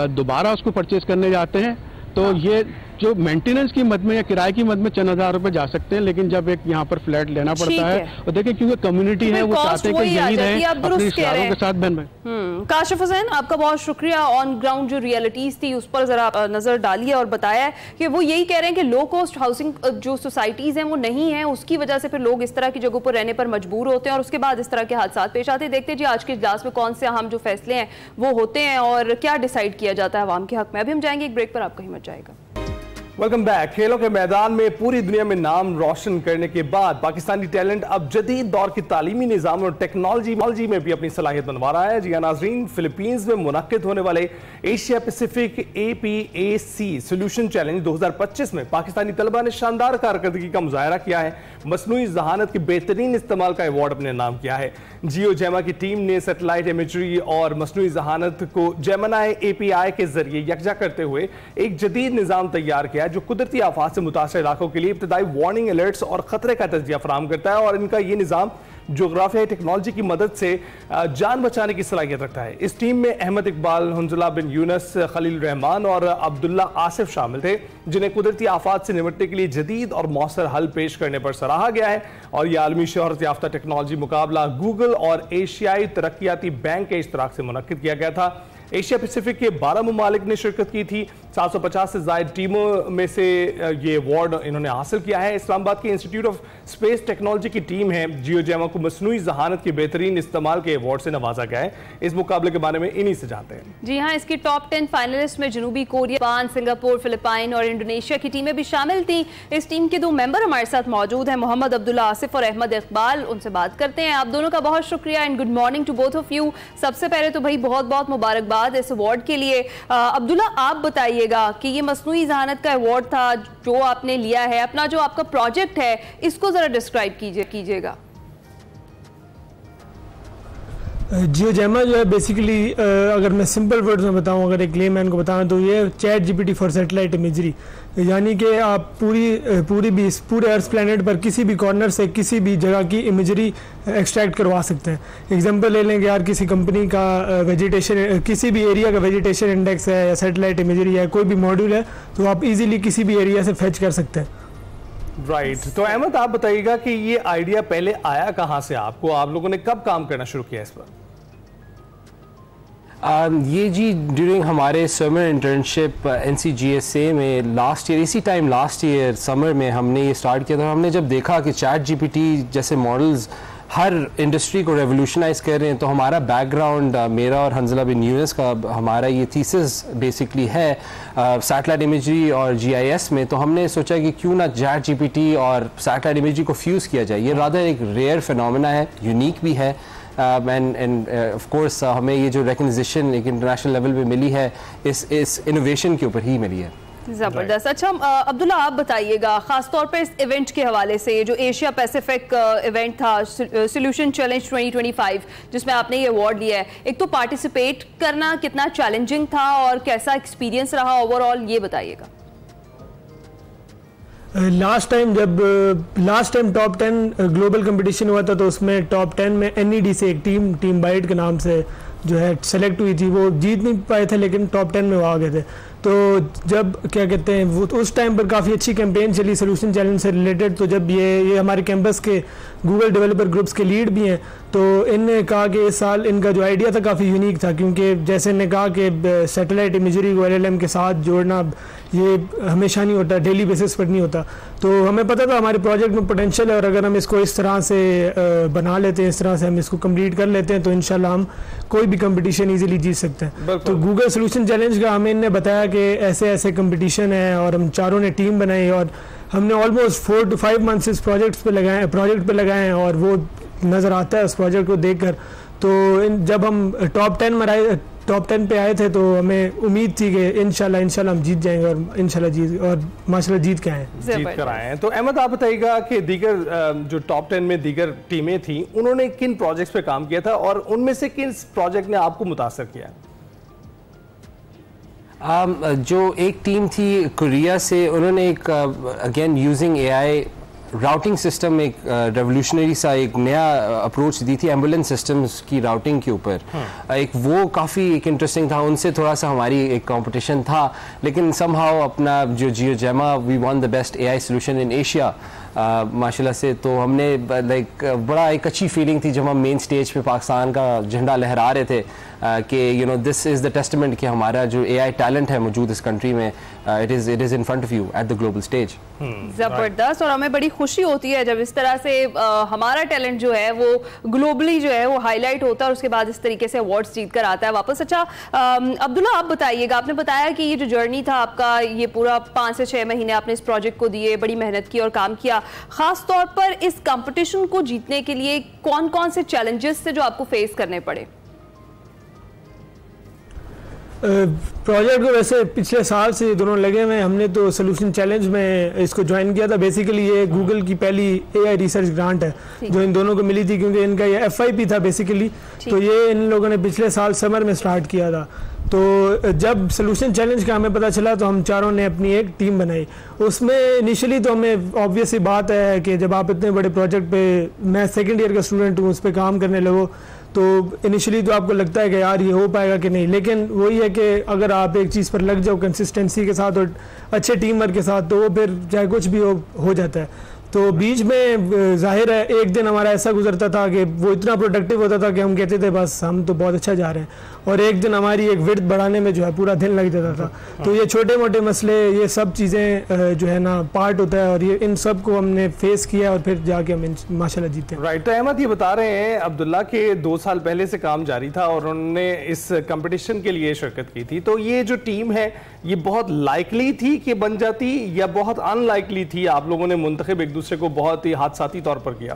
दोबारा उसको परचेज करने जाते हैं तो ये जो मेंटेनेंस की मद में या किराए की मद में चंद हजार रुपए जा सकते हैं, लेकिन जब एक यहाँ पर फ्लैट लेना पड़ता है और देखिए क्योंकि कम्युनिटी है वो चाहते हैं कि यही रहे अपने रिश्तेदारों के साथ बहन भाई। काशिफ हुसैन, आपका बहुत शुक्रिया। ऑन ग्राउंड जो रियलिटीज थी उस पर जरा नजर डालिए और बताया कि वो यही कह रहे हैं कि लो कॉस्ट हाउसिंग जो सोसाइटीज हैं वो नहीं है, उसकी वजह से फिर लोग इस तरह की जगहों पर रहने पर मजबूर होते हैं और उसके बाद इस तरह के हादसा पेश आते हैं। देखते हैं जी आज के इजलास में कौन से अहम जो फैसले हैं वो होते हैं और क्या डिसाइड किया जाता है अवाम के हक में। अभी हम जाएंगे एक ब्रेक पर, आपका ही मत जाएगा। Welcome back. खेलों के मैदान में पूरी दुनिया में नाम रोशन करने के बाद पाकिस्तानी टैलेंट अब जदीद दौर की तालीमी निज़ाम और टेक्नोलॉजी में भी अपनी सलाहियत बनवा रहा है। जी हाँ नाज़रीन, फिलीपींस में मुनक्किद होने वाले Asia Pacific APAC solution challenge 2025 में पाकिस्तानी तलबा ने शानदार कारकर्दगी का मुजाहरा किया है। मसनूई जहानत के बेहतरीन इस्तेमाल का अवार्ड अपने नाम किया है। जियो जैमा की टीम ने सैटेलाइट इमेजरी और मसनूई जहानत को जेमिनी API के जरिए यकजा करते हुए एक जदीद निज़ाम तैयार किया है जो कुदरती आफात से मुतासर इलाकों के लिए इब्तदाई वार्निंग अलर्ट्स और खतरे का तजिया फराहम करता है। और इनका ये निज़ाम जोग्राफियाई टेक्नोलॉजी की मदद से जान बचाने की सलाहियत रखता है। इस टीम में अहमद इकबाल, हुंजला बिन यूनस, खलील रहमान और अब्दुल्ला आसिफ शामिल थे, जिन्हें कुदरती आफात से निपटने के लिए जदीद और मौसर हल पेश करने पर सराहा गया है। और यह आलमी शोहरत याफ्ता टेक्नोलॉजी मुकाबला गूगल और एशियाई तरक्याती बैंक के इश्तराक से मुनक्किद किया गया था। एशिया पैसिफिक के 12 ममालिक ने शिरकत की थी। 750 से ज़ायद टीमों में से ये अवार्ड इन्होंने हासिल किया है। इस्लामाबाद के इंस्टीट्यूट ऑफ स्पेस टेक्नोलॉजी की टीम है जियो जैमा को मसनूई जहानत के बेहतरीन इस्तेमाल के अवार्ड से नवाजा गया है। इस मुकाबले के बारे में इन्हीं से जानते हैं। जी हाँ, इसकी टॉप 10 फाइनलिस्ट में जनूबी कोरिया, जापान, सिंगापुर, फिलिपाइन और इंडोनेशिया की टीमें भी शामिल थी। इस टीम के 2 मेंबर हमारे साथ मौजूद हैं, मोहम्मद अब्दुल्ला आसिफ और अहमद इकबाल। उनसे बात करते हैं। आप दोनों का बहुत शुक्रिया and good morning to both of you. सबसे पहले तो भाई बहुत बहुत मुबारकबाद इस अवार्ड के लिए। अब्दुल्ला, आप बताइएगा कि ये मसनूई जहानत का अवार्ड था जो आपने लिया है, अपना जो आपका प्रोजेक्ट है इसको जरा डिस्क्राइब कीजिएगा। जियोजेमा जो है बेसिकली अगर मैं सिंपल वर्ड्स में बताऊं, अगर एक लेमैन को बताऊं तो ये chat GPT for satellite imagery, यानी कि आप पूरे अर्थ प्लैनेट पर किसी भी कॉर्नर से किसी भी जगह की इमेजरी एक्सट्रैक्ट करवा सकते हैं। एग्जांपल ले लेंगे यार, किसी कंपनी का वेजिटेशन, किसी भी एरिया का वेजिटेशन इंडेक्स है या सैटेलाइट इमेजरी है, कोई भी मॉड्यूल है, तो आप इजीली किसी भी एरिया से फेच कर सकते हैं। राइट तो अहमद आप बताइएगा कि ये आइडिया पहले आया कहाँ से आपको, आप लोगों ने कब काम करना शुरू किया इस पर? ये जी ड्यूरिंग हमारे समर इंटर्नशिप NCGSA में लास्ट ईयर, इसी टाइम लास्ट ईयर समर में हमने ये स्टार्ट किया था। हमने जब देखा कि चैट जीपीटी जैसे मॉडल्स हर इंडस्ट्री को रेवोल्यूशनाइज कर रहे हैं, तो हमारा बैकग्राउंड मेरा और हंजला बिन यूनुस का, हमारा ये थीसिस बेसिकली है सैटेलाइट इमेजरी और GIS में। तो हमने सोचा कि क्यों ना चैट जीपीटी और सैटेलाइट इमेजरी को फ्यूज़ किया जाए। ये रादर एक रेयर फिनोमेना है, यूनिक भी है, एंड ऑफ कोर्स हमें ये जो रिकग्निशन एक इंटरनेशनल लेवल पे मिली है इस इनोवेशन के ऊपर ही मिली है। जबरदस्त। अच्छा अब्दुल्ला आप बताइएगा, खासतौर पर इस इवेंट के हवाले से, ये जो एशिया पैसिफिक इवेंट था सोल्यूशन चैलेंज 2025 जिसमें आपने ये अवार्ड लिया है, एक तो पार्टिसिपेट करना कितना चैलेंजिंग था और कैसा एक्सपीरियंस रहा ओवरऑल, ये बताइएगा। Last time top 10 global competition हुआ था, तो उसमें टॉप 10 में NED से एक टीम बाइट के नाम से जो है सेलेक्ट हुई थी। वो जीत नहीं पाए थे लेकिन टॉप 10 में वो आ गए थे। तो जब क्या कहते हैं वो उस टाइम पर काफ़ी अच्छी कैंपेन चली सोल्यूशन चैलेंज से रिलेटेड। तो जब ये हमारे कैंपस के गूगल डेवलपर ग्रुप्स के लीड भी हैं, तो इनने कहा कि इस साल इनका जो आइडिया था काफ़ी यूनिक था, क्योंकि जैसे इन्हें कहा कि सैटेलाइट इमेजरी को LLM के साथ जोड़ना ये हमेशा नहीं होता, डेली बेसिस पर नहीं होता। तो हमें पता था हमारे प्रोजेक्ट में पोटेंशियल है, और अगर हम इसको इस तरह से बना लेते हैं, इस तरह से हम इसको कंप्लीट कर लेते हैं, तो इंशाल्लाह हम कोई भी कंपटीशन इजीली जीत सकते हैं। तो गूगल सोल्यूशन चैलेंज का हमें इन्होंने बताया कि ऐसे ऐसे कंपटीशन है, और हम चारों ने टीम बनाई और हमने ऑलमोस्ट 4 to 5 मंथ्स इस प्रोजेक्ट पे लगाए हैं, और वो नज़र आता है उस प्रोजेक्ट को देखकर। तो जब हम टॉप 10 पे आए थे, तो हमें उम्मीद थी कि इंशाल्लाह हम जीत जाएंगे, और इंशाल्लाह माशाल्लाह जीत के आए हैं। तो अहमद आप बताइएगा कि दीगर जो टॉप 10 में दीगर टीमें थी, उन्होंने किन प्रोजेक्ट्स पे काम किया था और उनमें से किन प्रोजेक्ट ने आपको मुतासर किया? जो एक टीम थी कोरिया से, उन्होंने एक again using AI routing system, एक रेवोल्यूशनरी सा एक नया अप्रोच दी थी एम्बुलेंस सिस्टम्स की राउटिंग के ऊपर। एक वो काफ़ी एक इंटरेस्टिंग था। उनसे थोड़ा सा हमारी एक कंपटीशन था, लेकिन समहाउ अपना जो जियोजेमा we won the best AI solution in Asia माशाल्लाह से। तो हमने लाइक बड़ा एक अच्छी फीलिंग थी जब हम मेन स्टेज पे पाकिस्तान का झंडा लहरा रहे थे कि दिस इज़ द टेस्टमेंट कि हमारा जो AI टैलेंट है मौजूद इस कंट्री में, it is in front of you at the global stage. ज़बरदस्त। और हमें बड़ी खुशी होती है जब इस तरह से हमारा टैलेंट जो है वो ग्लोबली जो है वो हाईलाइट होता है, और उसके बाद इस तरीके से अवार्ड्स जीत कर आता है वापस। अच्छा अब्दुल्ला आप बताइएगा, आपने बताया कि ये जो जर्नी था आपका, ये पूरा 5 से 6 महीने आपने इस प्रोजेक्ट को दिए, बड़ी मेहनत की और काम किया। खास तौर पर इस कंपटीशन को जीतने के लिए कौन कौन से चैलेंजेस थे जो आपको फेस करने पड़े? प्रोजेक्ट को वैसे पिछले साल से दोनों लगे हुए हैं। हमने तो सोल्यूशन चैलेंज में इसको ज्वाइन किया था। बेसिकली ये गूगल की पहली AI रिसर्च ग्रांट है जो इन दोनों को मिली थी, क्योंकि इनका ये FYP था बेसिकली। तो ये इन लोगों ने पिछले साल समर में स्टार्ट किया था। तो जब सोल्यूशन चैलेंज का हमें पता चला, तो हम चारों ने अपनी एक टीम बनाई। उसमें इनिशियली तो हमें ऑब्वियस सी बात है कि जब आप इतने बड़े प्रोजेक्ट पे, मैं सेकेंड ईयर का स्टूडेंट हूँ, उस पर काम करने लगो, तो इनिशियली तो आपको लगता है कि यार ये हो पाएगा कि नहीं। लेकिन वही है कि अगर आप एक चीज़ पर लग जाओ कंसिस्टेंसी के साथ और अच्छे टीम वर्क के साथ, तो वो फिर चाहे कुछ भी हो जाता है। तो बीच में जाहिर है एक दिन हमारा ऐसा गुजरता था कि वो इतना प्रोडक्टिव होता था कि हम कहते थे बस हम तो बहुत अच्छा जा रहे हैं, और एक दिन हमारी एक विड्थ बढ़ाने में जो है पूरा दिन लग जाता था। तो ये छोटे मोटे मसले, ये सब चीज़ें जो है ना पार्ट होता है, और ये इन सब को हमने फेस किया और फिर जाके हम माशाल्लाह जीते हैं। राइट। तो अहमद ये बता रहे हैं अब्दुल्ला के 2 साल पहले से काम जारी था और उन्होंने इस कंपटीशन के लिए शिरकत की थी। तो ये जो टीम है ये बहुत लाइकली थी कि बन जाती, या बहुत अनलाइकली थी, आप लोगों ने मुंतखब एक दूसरे को बहुत ही हादसाती तौर पर किया?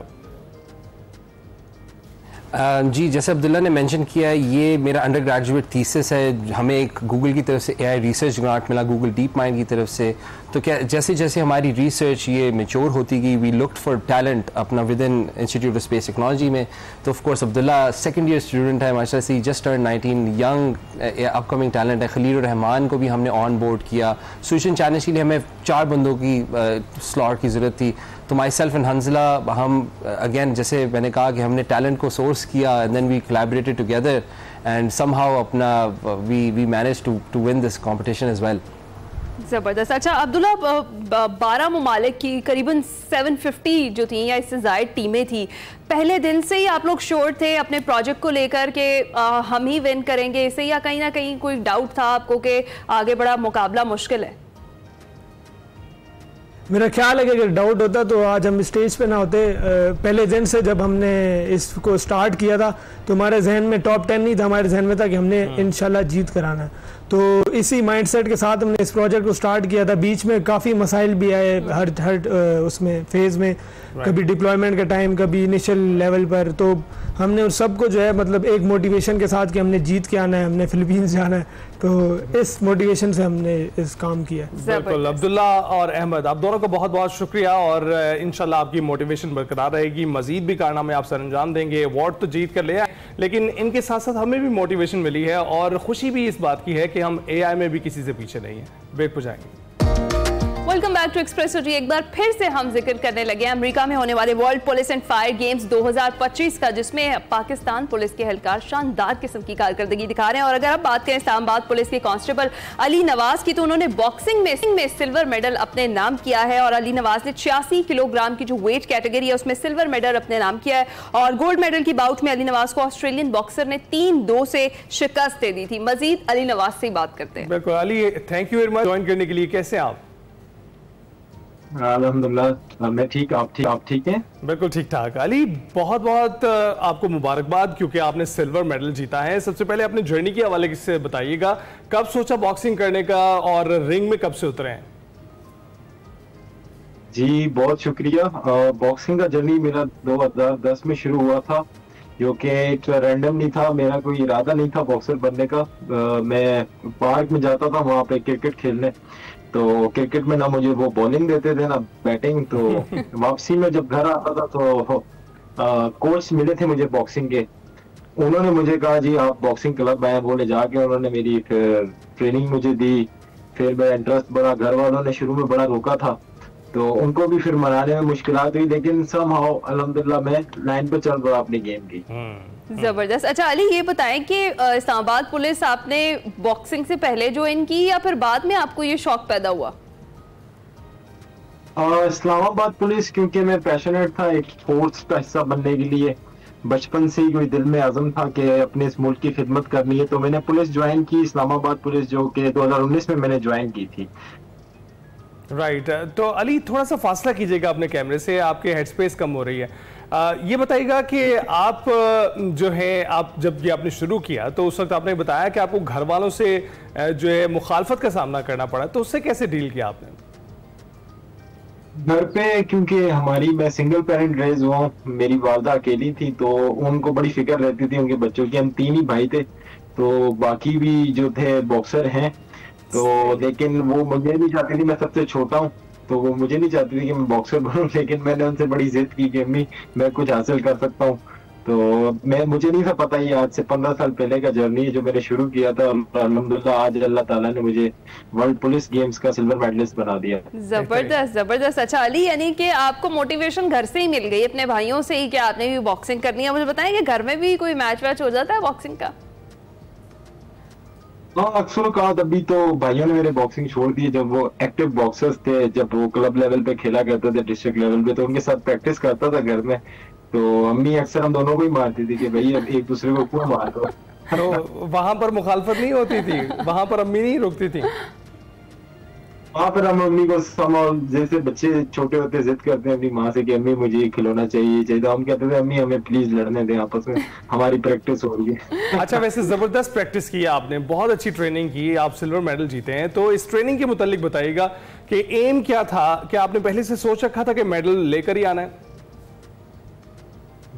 जी, जैसे अब्दुल्ला ने मेंशन किया है, ये मेरा अंडर ग्रेजुएट थीसिस है। हमें एक गूगल की तरफ से एआई रिसर्च ग्रांट मिला, गूगल डीप माइंड की तरफ से। तो क्या जैसे जैसे हमारी रिसर्च ये मैच्योर होती गई, वी लुक्ड फॉर टैलेंट अपना with in institute of space technology में। तो of course Abdullah second year student है, माशाल्लाह से just turn 19, young upcoming talent है। खलील रहमान को भी हमने ऑन बोर्ड किया। सोल्यूशन चैलेंज के लिए हमें 4 बंदों की स्लॉट की ज़रूरत थी। तो माई सेल्फ एंड हंजला, हम अगेन जैसे मैंने कहा कि हमने टैलेंट को सोर्स किया and then we collaborated together and somehow अपना we manage to win this competition as well. ज़बरदस्त। अच्छा अब्दुल्ला, 12 ममालिक की करीबन 750 जो थी या इससे ज़ायद टीमें थी, पहले दिन से ही आप लोग श्योर थे अपने प्रोजेक्ट को लेकर के हम ही विन करेंगे इसे, या कहीं ना कहीं कोई डाउट था आपको कि आगे बड़ा मुकाबला मुश्किल है? मेरा ख्याल है कि अगर डाउट होता तो आज हम स्टेज पे ना होते। पहले दिन से जब हमने इसको स्टार्ट किया था तो हमारे जहन में टॉप 10 नहीं था, हमारे जहन में था कि हमने इंशाल्लाह जीत कराना है। तो इसी माइंडसेट के साथ हमने इस प्रोजेक्ट को स्टार्ट किया था। बीच में काफ़ी मसाइल भी आए हर उसमें फेज़ में, कभी डिप्लॉयमेंट का टाइम, कभी इनिशियल लेवल पर। तो हमने उन सबको जो है मतलब एक मोटिवेशन के साथ कि हमने जीत के आना है, हमने फिलीपींस जाना है, तो इस मोटिवेशन से हमने इस काम किया। बिल्कुल। अब्दुल्ला और अहमद, आप दोनों का बहुत बहुत शुक्रिया और इंशाल्लाह आपकी मोटिवेशन बरकरार रहेगी। मजीद भी कारनामे आप सरअंजाम देंगे। अवार्ड तो जीत कर ले आए, लेकिन इनके साथ साथ हमें भी मोटिवेशन मिली है और खुशी भी इस बात की है कि हम एआई में भी किसी से पीछे नहीं है। ब्रेक पर जाएंगे। वेलकम बैक टू एक्सप्रेसो जी। एक बार फिर से हम जिक्र करने लगे अमेरिका में होने वाले world police and fire games 2025 का, जिसमें पाकिस्तान पुलिस के एहलकार शानदार किस्म की कारकर्दगी दिखा रहे हैं। और अगर आप बात करें इस्लामाबाद पुलिस के कांस्टेबल अली नवाज की, तो उन्होंने बॉक्सिंग में सिल्वर मेडल अपने नाम किया है। और अली नवाज ने 86 किलोग्राम की जो वेट कैटेगरी है उसमें सिल्वर मेडल अपने नाम किया है। और गोल्ड मेडल की बाउट में अली नवाज को ऑस्ट्रेलियन बॉक्सर ने 3-2 से शिकस्त दे दी थी। मजीद अली नवाज से बात करते हैं। बिल्कुल Ali, thank you very much join करने के लिए। कैसे आप? अल्हम्दुलिल्लाह मैं ठीक, आप ठीक हैं? बिल्कुल ठीक ठाक। अली, बहुत बहुत आपको मुबारकबाद क्योंकि आपने सिल्वर मेडल जीता है। सबसे पहले अपने जर्नी के हवाले से बताइएगा, कब सोचा बॉक्सिंग करने का और रिंग में कब से उतरे हैं? जी बहुत शुक्रिया। बॉक्सिंग का जर्नी मेरा 2010 में शुरू हुआ था, जो कि रैंडम नहीं था। मेरा कोई इरादा नहीं था बॉक्सर बनने का। मैं पार्क में जाता था वहाँ पे क्रिकेट खेलने, तो क्रिकेट में ना मुझे वो बॉलिंग देते थे ना बैटिंग। तो वापसी में जब घर आता था तो कोच मिले थे मुझे बॉक्सिंग के। उन्होंने मुझे कहा जी आप बॉक्सिंग क्लब आए, वो ले जाके उन्होंने मेरी ट्रेनिंग मुझे दी। फिर मेरा इंटरेस्ट बढ़ा। घर वालों ने शुरू में बड़ा रोका था, तो उनको भी फिर मनाने में मुश्किलात हुई, लेकिन समहाउ अल्हम्दुलिल्लाह मैं लाइन पे चल रहा अपनी गेम की। जबरदस्त। अच्छा अली, ये बताएं कि इस्लामाबाद पुलिस आपने बॉक्सिंग से पहले ज्वाइन की या फिर बाद में आपको ये शौक पैदा हुआ? इस्लामाबाद पुलिस क्योंकि मैं पैशनेट था एक फोर्स का हिस्सा बनने के लिए। बचपन से ही कोई दिल में आज़म था कि अपने इस मुल्क की खिदमत करनी है, तो मैंने पुलिस ज्वाइन की, इस्लामाबाद पुलिस, जो कि 2019 में मैंने ज्वाइन की थी। राइट। तो अली थोड़ा सा फासला कीजिएगा अपने कैमरे से, आपके हेड स्पेस कम हो रही है। ये बताइएगा कि आप जो है, आप जब ये आपने शुरू किया तो उस वक्त आपने बताया कि आपको घर वालों से जो है मुखालफत का सामना करना पड़ा, तो उससे कैसे डील किया आपने? घर पे क्योंकि मैं सिंगल पेरेंट रेज हुआ, मेरी वालदा अकेली थी, तो उनको बड़ी फिक्र रहती थी उनके बच्चों की। हम 3 ही भाई थे, तो बाकी भी जो थे बॉक्सर हैं, तो लेकिन वो मुझे नहीं चाहती थी, मैं सबसे छोटा हूँ, तो वो मुझे नहीं चाहती थी कि मैं बॉक्सर बनूं। लेकिन मैंने उनसे बड़ी जिद की कि अम्मी मैं कुछ हासिल कर सकता हूँ। तो मुझे नहीं था पता, ये आज से 15 साल पहले का जर्नी है जो मैंने शुरू किया था। अल्हम्दुलिल्लाह आज अल्लाह ताला ने मुझे वर्ल्ड पुलिस गेम्स का सिल्वर मेडलिस्ट बना दिया। जबरदस्त जबरदस्त। अच्छा अली, यानी कि आपको मोटिवेशन घर से ही मिल गई, अपने भाइयों से ही, कि आपने भी बॉक्सिंग करनी है। मुझे बताएं कि घर में भी कोई मैच वैच हो जाता है बॉक्सिंग का? हाँ, अक्सर कहा। अभी तो भाइयों ने मेरे बॉक्सिंग छोड़ दी, जब वो एक्टिव बॉक्सर्स थे, जब वो क्लब लेवल पे खेला करते थे, डिस्ट्रिक्ट लेवल पे, तो उनके साथ प्रैक्टिस करता था घर में। तो अम्मी अक्सर हम दोनों को ही मारती थी कि भाई अब एक दूसरे को क्यों मार दो। तो वहां पर मुखालफत नहीं होती थी? वहां पर अम्मी नहीं रोकती थी? वहाँ पर हम अम्मी को जैसे बच्चे छोटे होते जिद करते हैं अपनी माँ से कि अम्मी मुझे खिलौना चाहिए, तो हम कहते थे अम्मी हमें प्लीज लड़ने दें आपस में, हमारी प्रैक्टिस हो रही है। अच्छा, वैसे जबरदस्त प्रैक्टिस की आपने, बहुत अच्छी ट्रेनिंग की, आप सिल्वर मेडल जीते हैं। तो इस ट्रेनिंग के मुतालिक बताइएगा कि एम क्या था? क्या आपने पहले से सोच रखा था कि मेडल लेकर ही आना है?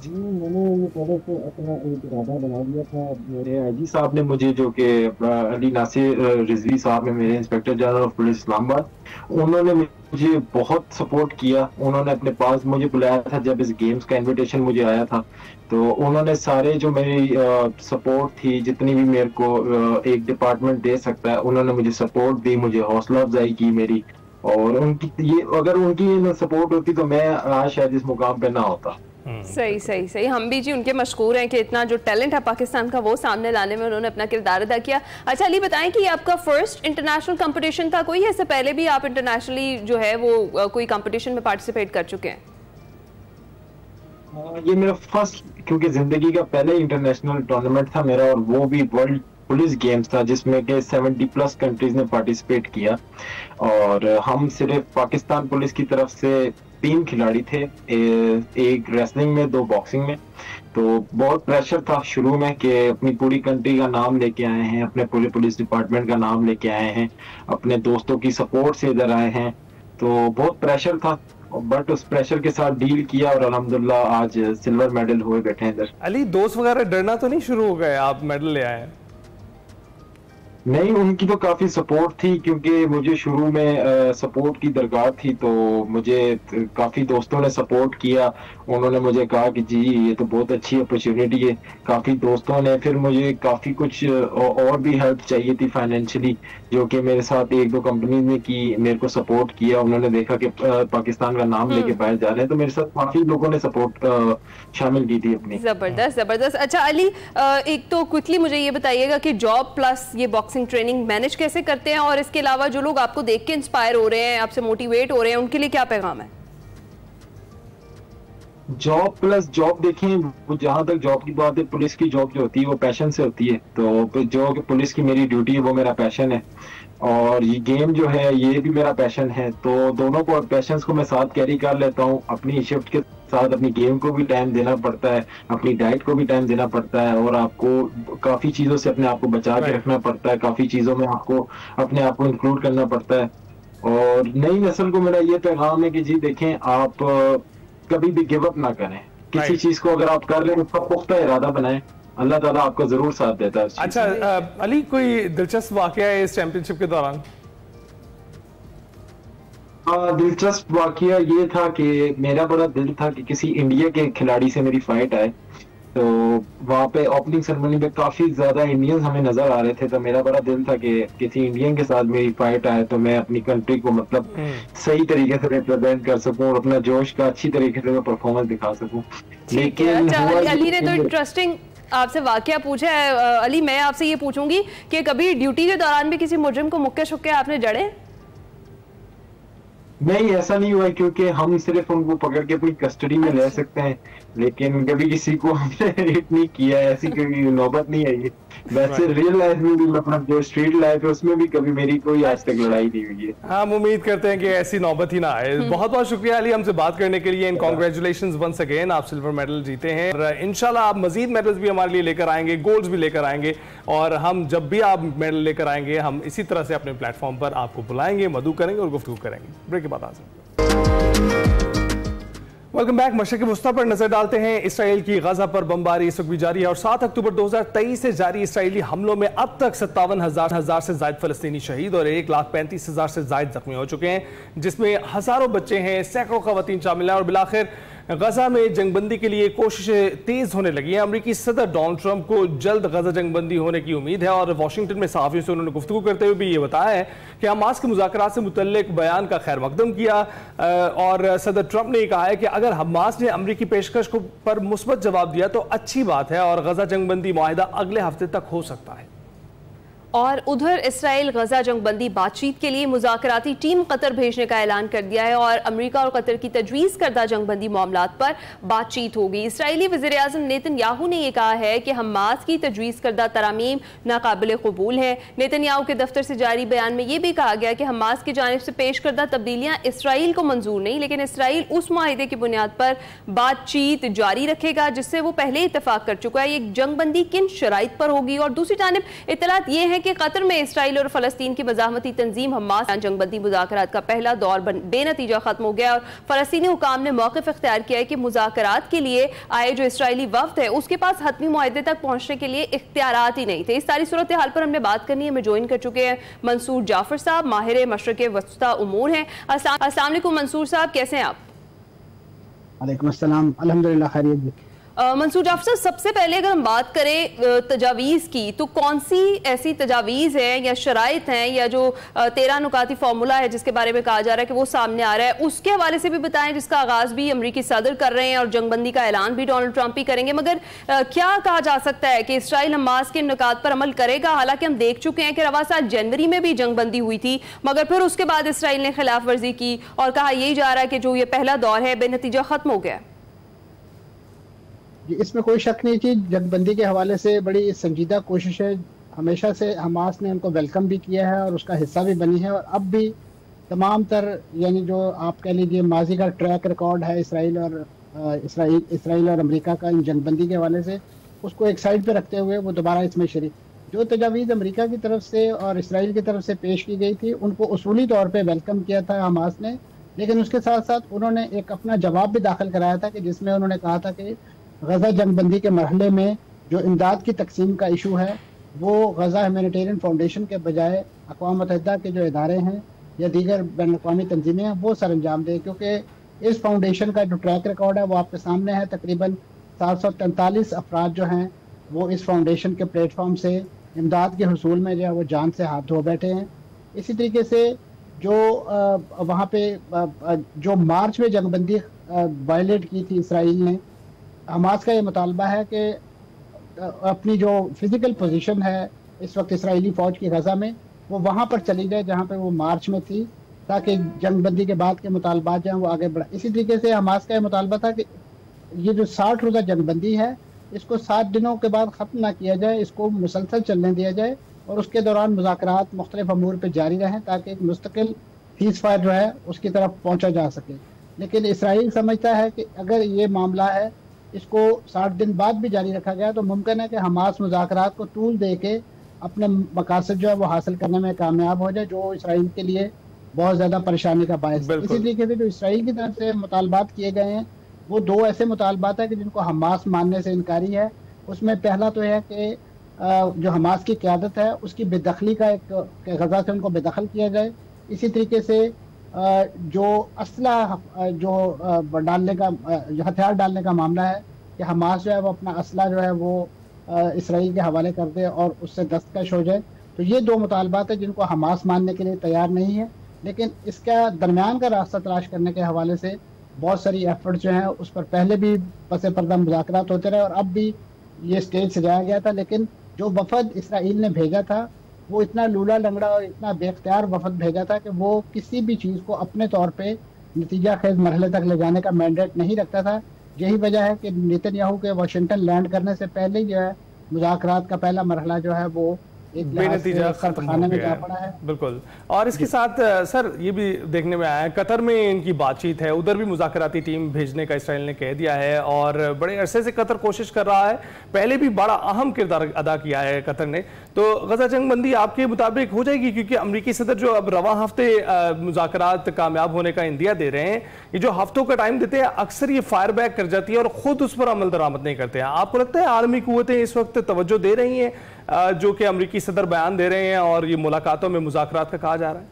जी मैंने ये पहले से अपना एक इरादा बना लिया था। मेरे आईजी साहब ने मुझे, जो कि अली नासिर रिजवी साहब है, मेरे inspector general of police Islamabad, उन्होंने मुझे बहुत सपोर्ट किया। उन्होंने अपने पास मुझे बुलाया था जब इस गेम्स का इनविटेशन मुझे आया था, तो उन्होंने सारे जो मेरी सपोर्ट थी, जितनी भी मेरे को एक डिपार्टमेंट दे सकता है, उन्होंने मुझे सपोर्ट दी, मुझे हौसला अफजाई की मेरी। और उनकी ये, अगर उनकी सपोर्ट होती तो मैं आज शायद इस मुकाम पे ना होता। सही सही सही। हम भी जी उनके मशकूर हैं कि इतना जो टैलेंट है पाकिस्तान का वो सामने लाने में उन्होंने अपना किरदार अदा किया। अच्छा अली बताएं कि आपका फर्स्ट इंटरनेशनल कंपटीशन था कोई, इससे पहले भी आप इंटरनेशनली जो है वो कोई कंपटीशन में पार्टिसिपेट कर चुके हैं? ये मेरा फर्स्ट, क्योंकि जिंदगी का पहले इंटरनेशनल टूर्नामेंट था मेरा, और वो भी वर्ल्ड पुलिस गेम्स था जिसमें के 70+ कंट्रीज ने पार्टिसिपेट किया। और हम सिर्फ पाकिस्तान पुलिस की तरफ से 3 खिलाड़ी थे, एक रेसलिंग में, 2 बॉक्सिंग में। तो बहुत प्रेशर था शुरू में कि अपनी पूरी कंट्री का नाम लेके आए हैं, अपने पूरे पुलिस डिपार्टमेंट का नाम लेके आए हैं, अपने दोस्तों की सपोर्ट से इधर आए हैं, तो बहुत प्रेशर था। बट उस प्रेशर के साथ डील किया और अल्हम्दुलिल्लाह आज सिल्वर मेडल हुए बैठे हैं इधर। अली दोस्त वगैरह डरना तो नहीं शुरू हो गए, आप मेडल ले आए? नहीं, उनकी तो काफी सपोर्ट थी, क्योंकि मुझे शुरू में सपोर्ट की दरकार थी, तो मुझे काफी दोस्तों ने सपोर्ट किया। उन्होंने मुझे कहा कि जी ये तो बहुत अच्छी अपॉर्चुनिटी है। काफी दोस्तों ने फिर मुझे काफी कुछ और भी हेल्प चाहिए थी फाइनेंशियली, जो कि मेरे साथ 1-2 कंपनी ने की, मेरे को सपोर्ट किया। उन्होंने देखा कि पाकिस्तान का नाम लेके बाहर जा रहे हैं, तो मेरे साथ काफी लोगों ने सपोर्ट शामिल की थी अपनी। जबरदस्त जबरदस्त। अच्छा अली एक तो क्विकली मुझे ये बताइएगा कि जॉब प्लस ये बॉक्सिंग ट्रेनिंग मैनेज कैसे करते हैं, और इसके अलावा जो लोग आपको देख के इंस्पायर हो रहे हैं, आपसे मोटिवेट हो रहे हैं, उनके लिए क्या पैगाम है? जॉब प्लस जॉब देखें, वो जहां तक जॉब की बात है, पुलिस की जॉब जो होती है वो पैशन से होती है। तो जो पुलिस की मेरी ड्यूटी है वो मेरा पैशन है, और ये गेम जो है ये भी मेरा पैशन है। तो दोनों को पैशंस को मैं साथ कैरी कर लेता हूँ। अपनी शिफ्ट के साथ अपनी गेम को भी टाइम देना पड़ता है, अपनी डाइट को भी टाइम देना पड़ता है, और आपको काफी चीजों से अपने आप को बचा के रखना पड़ता है। काफी चीजों में आपको अपने आप को इंक्लूड करना पड़ता है। और नई नस्ल को मेरा ये पैगाम है कि जी देखें, आप कभी भी गिव अप ना करें। किसी चीज को अगर आप कर रहे हैं उसका पुख्ता इरादा बनाएं, अल्लाह ताला आपको जरूर साथ देता है। अच्छा अली कोई दिलचस्प वाकया है इस चैंपियनशिप के दौरान? दिलचस्प वाकया ये था कि मेरा बड़ा दिल था कि किसी इंडिया के खिलाड़ी से मेरी फाइट आए। तो वहाँ पे ओपनिंग सेरेमनी में काफी ज्यादा इंडियंस हमें नजर आ रहे थे, तो मेरा बड़ा दिल था कि किसी इंडियन के साथ मेरी फाइट आए तो मैं अपनी कंट्री को मतलब सही तरीके से रिप्रेजेंट कर सकूं और अपना जोश का अच्छी तरीके से मैं परफॉर्मेंस दिखा सकूं। लेकिन अली ने तो इंटरेस्टिंग आपसे वाकया पूछा है। अली मैं आपसे ये पूछूंगी कि कभी ड्यूटी के दौरान भी किसी मुजरिम को मुक्के शुक्के आपने जड़े? नहीं, ऐसा नहीं हुआ, क्योंकि हम सिर्फ उनको पकड़ के अपनी कस्टडी में ले सकते हैं, लेकिन कभी किसी को हमने रेट नहीं किया, ऐसी कभी नौबत नहीं आई है। वैसे रियल लाइफ में भी मतलब जो स्ट्रीट लाइफ है उसमें भी कभी मेरी कोई आज तक लड़ाई नहीं हुई है। हम उम्मीद करते हैं कि ऐसी नौबत ही ना आए। बहुत बहुत शुक्रिया अली हमसे बात करने के लिए, एंड कांग्रेचुलेशंस वंस अगेन, आप सिल्वर मेडल जीते हैं। और इंशाल्लाह आप मजीद मेडल्स भी हमारे लिए लेकर आएंगे, गोल्ड्स भी लेकर आएंगे, और हम जब भी आप मेडल लेकर आएंगे हम इसी तरह से अपने प्लेटफॉर्म पर आपको बुलाएंगे, मदू करेंगे और गुफ्तगू करेंगे। ब्रेक के बाद आ वेलकम बैक। मशरिक़ वुस्ता पर नजर डालते हैं। इसराइल की गजा पर बमबारी इस वक्त भी जारी है, और 7 अक्टूबर 2023 से जारी इसराइली हमलों में अब तक 57,000 से ज्यादा फलस्तीनी शहीद और 1,35,000 से ज्यादा जख्मी हो चुके हैं, जिसमें हजारों बच्चे हैं, सैकड़ों खवातीन शामिल हैं। और बिलाखिर गजा में जंगबंदी के लिए कोशिशें तेज होने लगी हैं। अमेरिकी सदर डोनाल्ड ट्रंप को जल्द गजा जंगबंदी होने की उम्मीद है, और वाशिंगटन में सहाफियों से उन्होंने गुफ्तगू करते हुए भी ये बताया है कि हमास के मुज़ाकरात से मुतल्लिक बयान का खैर मकदम किया, और सदर ट्रंप ने कहा है कि अगर हमास ने अमेरिकी पेशकश को पर मुस्बत जवाब दिया तो अच्छी बात है, और गजा जंगबंदी मुआहिदा अगले हफ्ते तक हो सकता है। और उधर इसराइल गजा जंगबंदी बातचीत के लिए मुज़ाकराती टीम कतर भेजने का ऐलान कर दिया है, और अमेरिका और कतर की तजवीज़ करदा जंगबंदी मामलात पर बातचीत होगी। इसराइली वज़ीर आज़म नेतन्याहू ने यह कहा है कि हमास की तजवीज़ करदा तरामीम नाकाबिल कबूल है। नेतन्याहू के दफ्तर से जारी बयान में यह भी कहा गया कि हमास की जानिब से पेश करदा तब्दीलियाँ इसराइल को मंजूर नहीं, लेकिन इसराइल उस माहिदे की बुनियाद पर बातचीत जारी रखेगा जिससे वो पहले इतफाक कर चुका है। ये जंगबंदी किन शराइत पर होगी, और दूसरी जानिब इतलात यह है हैं कि कतर में इसराइल और फलस्तीन की मज़ाहमती तंजीम हमास जंगबंदी मुज़ाकरात का पहला दौर बेनतीजा खत्म हो गया और फलस्तीनी हुकाम ने मौक़िफ़ इख्तियार किया है कि मुज़ाकरात के लिए आए जो इसराइली वफ्द है उसके पास हतमी मुआहदे तक पहुंचने के लिए इख्तियारात ही नहीं थे। इस सारी सूरत हाल पर हमने बात करनी है। हमें ज्वाइन कर चुके हैं मंसूर जाफर साहब, माहिर मशरक़ वस्ता उमूर हैं। अस्सलाम वालेकुम मंसूर साहब, कैसे हैं आप? वालेकुम अस्सलाम, अल्हम्दुलिल्लाह खैरियत। मंसूर जाफर साहब, सबसे पहले अगर हम बात करें तजावीज़ की, तो कौन सी ऐसी तजावीज़ हैं या शराइत हैं या जो 13 नुकाती फार्मूला है जिसके बारे में कहा जा रहा है कि वो सामने आ रहा है, उसके हवाले से भी बताएं, जिसका आगाज़ भी अमरीकी सदर कर रहे हैं और जंगबंदी का ऐलान भी डोनाल्ड ट्रंप ही करेंगे। मगर क्या कहा जा सकता है कि इसराइल हमास के नुकात पर अमल करेगा? हालांकि हम देख चुके हैं कि रवा साल जनवरी में भी जंगबंदी हुई थी, मगर फिर उसके बाद इसराइल ने खिलाफ वर्जी की और कहा यही जा रहा है कि जो ये पहला दौर है बेनतीजा खत्म हो गया। इसमें कोई शक नहीं कि जंगबंदी के हवाले से बड़ी संजीदा कोशिश है। हमेशा से हमास ने उनको वेलकम भी किया है और उसका हिस्सा भी बनी है, और अब भी तमाम तर यानी जो आप कह लीजिए माजी का ट्रैक रिकॉर्ड है इसराइल और अमेरिका का इन जंगबंदी के हवाले से, उसको एक साइड पे रखते हुए वो दोबारा इसमें शरीक जो तजावीज़ अमेरिका की तरफ से और इसराइल की तरफ से पेश की गई थी उनको उसूली तौर पर वेलकम किया था हमास ने, लेकिन उसके साथ साथ उन्होंने एक अपना जवाब भी दाखिल कराया था कि जिसमें उन्होंने कहा था कि गजा जंगबंदी के मरहले में जो इमदाद की तकसीम का इशू है वो गजा ह्यूमैनिटेरियन फाउंडेशन के बजाय अक़वाम मुत्तहिदा के जो इदारे हैं या दीगर बैन अक़वामी तंजीमें हैं वो सर अंजाम दें, क्योंकि इस फाउंडेशन का जो ट्रैक रिकॉर्ड है वो आपके सामने है। तकरीबन 743 अफराद जो हैं वो इस फाउंडेशन के प्लेटफॉर्म से इमदाद के हुसूल में जो है वो जान से हाथ धो बैठे हैं। इसी तरीके से जो वहाँ पे जो मार्च में जंगबंदी वायलेट की थी इसराइल ने, हमास का ये मुतालबा है कि अपनी जो फिजिकल पोजीशन है इस वक्त इसराइली फ़ौज की गजा में वो वहाँ पर चली जाए जहाँ पे वो मार्च में थी, ताकि जंगबंदी के बाद के मुतालबात जो हैं वो आगे बढ़े। इसी तरीके से हमास का ये मुतालबा था कि ये जो 60 रोज़ा जंगबंदी है इसको 7 दिनों के बाद ख़त्म ना किया जाए, इसको मुसलसल चलने दिया जाए और उसके दौरान मुज़ाकरात मुख्तलिफ अमूर पर जारी रहें ताकि एक मुस्तकिल सीज़ फायर जो है उसकी तरफ पहुँचा जा सके। लेकिन इसराइल समझता है कि अगर ये मामला है इसको 60 दिन बाद भी जारी रखा गया तो मुमकिन है कि हमास मुज़ाकरात को तूल दे के अपने मकासद जो है वो हासिल करने में कामयाब हो जाए, जो इसराइल के लिए बहुत ज़्यादा परेशानी का बायस है। इसी तरीके से जो इसराइल की तरफ से मुतालबात किए गए हैं वो 2 ऐसे मुतालबात है कि जिनको हमास मानने से इनकारी है। उसमें पहला तो है कि जो हमास की क़यादत है उसकी बेदखली का एक गजा से उनको बेदखल किया जाए। इसी तरीके से जो असला जो डालने का हथियार डालने का मामला है कि हमास जो है वो अपना असला जो है वो इसराइल के हवाले कर दे और उससे दस्तकश हो जाए। तो ये 2 मुतालबात है जिनको हमास मानने के लिए तैयार नहीं है, लेकिन इसका दरमियान का रास्ता तलाश करने के हवाले से बहुत सारी एफर्ट जो हैं उस पर पहले भी पसे पर्दा मुज़ाकरात होते रहे और अब भी ये स्टेज सजाया गया था। लेकिन जो वफद इसराइल ने भेजा था वो इतना लूला लंगड़ा और इतना बेख्तियार वफद भेजा था कि वो किसी भी चीज़ को अपने तौर पे नतीजा खेज मरहले तक ले जाने का मैंडेट नहीं रखता था। यही वजह है कि नेतन्याहू के वाशिंगटन लैंड करने से पहले जो है मुज़ाकरात का पहला मरहला जो है वो बेनतीजा खत्म हो गया है। बिल्कुल। और इसके साथ सर ये भी देखने में आया है कतर में इनकी बातचीत है, उधर भी मुज़ाकराती टीम भेजने का इसराइल ने कह दिया है और बड़े अरसे से कतर कोशिश कर रहा है, पहले भी बड़ा अहम किरदार अदा किया है कतर ने। तो गजा जंगबंदी आपके मुताबिक हो जाएगी? क्योंकि अमरीकी सदर जो अब रवा हफ्ते मुज़ाकरात कामयाब होने का इंदिया दे रहे हैं, ये जो हफ्तों का टाइम देते हैं अक्सर ये फायर बैक कर जाती है और खुद उस पर अमल दरामद नहीं करते हैं। आपको लगता है आलमी कुव्वतें इस वक्त तवज्जो दे रही हैं जो कि अमरीकी सदर बयान दे रहे हैं और ये मुलाकातों में मुज़ाकरात का कहा जा रहा है?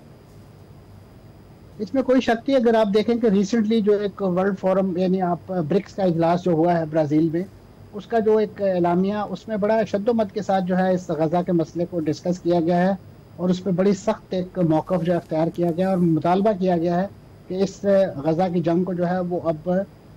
इसमें कोई शक नहीं। अगर आप देखें कि रिसेंटली जो एक वर्ल्ड फोरम यानी आप ब्रिक्स का इजलास जो हुआ है ब्राज़ील में, उसका जो एक एलामिया उसमें बड़ा शद्दोमत के साथ जो है इस गजा के मसले को डिस्कस किया गया है और उस पर बड़ी सख्त एक मौक़िफ़ जो अख्तियार किया गया और मुतालबा किया गया है कि इस गजा की जंग को जो है वो अब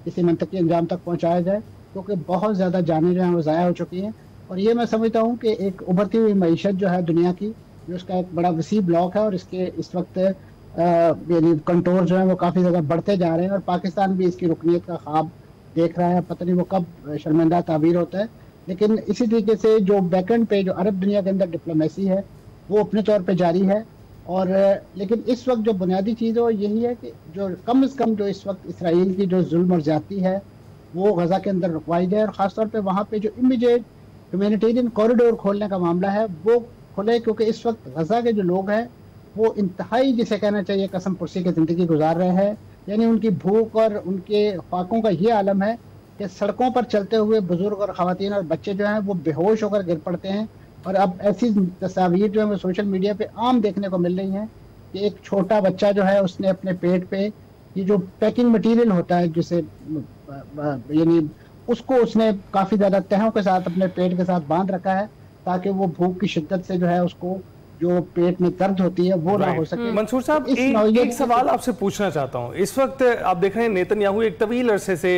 किसी मंतकी अंजाम तक पहुँचाया जाए, क्योंकि बहुत ज़्यादा जानें जो हैं वो ज़ाया हो चुकी हैं। और ये मैं समझता हूँ कि एक उभरती हुई मईशत जो है दुनिया की, जो उसका एक बड़ा वसी ब्लॉक है और इसके इस वक्त यानी कंट्रोल जो है वो काफ़ी ज़्यादा बढ़ते जा रहे हैं और पाकिस्तान भी इसकी रुकनीत का ख्वाब देख रहा है। पता नहीं वो कब शर्मिंदा ताबीर होता है। लेकिन इसी तरीके से जो बैकेंड पे जो अरब दुनिया के अंदर डिप्लोमेसी है वो अपने तौर पे जारी है। और लेकिन इस वक्त जो बुनियादी चीज़ है वो यही है कि जो कम से कम जो इस वक्त इसराइल की जो जुल्म और ज़्यादती है वो गजा के अंदर रुकवाई जाए और ख़ासतौर पर वहाँ पर जो इमीडिएट ह्यूमैनिटेरियन कॉरिडोर खोलने का मामला है वो खुले, क्योंकि इस वक्त गजा के जो लोग हैं वो इंतहाई, जिसे कहना चाहिए, कसम पुरसी की ज़िंदगी गुजार रहे हैं। यानी उनकी भूख और उनके फाकों का ये आलम है कि सड़कों पर चलते हुए बुजुर्ग और ख़वातीन और बच्चे जो हैं वो बेहोश होकर गिर पड़ते हैं। और अब ऐसी तस्वीर जो है वो सोशल मीडिया पे आम देखने को मिल रही हैं कि एक छोटा बच्चा जो है उसने अपने पेट पे ये जो पैकिंग मटेरियल होता है जिसे यानी उसको उसने काफ़ी ज़्यादा तहों के साथ अपने पेट के साथ बांध रखा है ताकि वो भूख की शिद्दत से जो है उसको जो पेट में दर्द होती है वो ना हो सके। मंसूर साहब, एक सवाल आपसे पूछना चाहता हूं। इस वक्त आप देख रहे हैं नेतन्याहू एक तवील अरसे से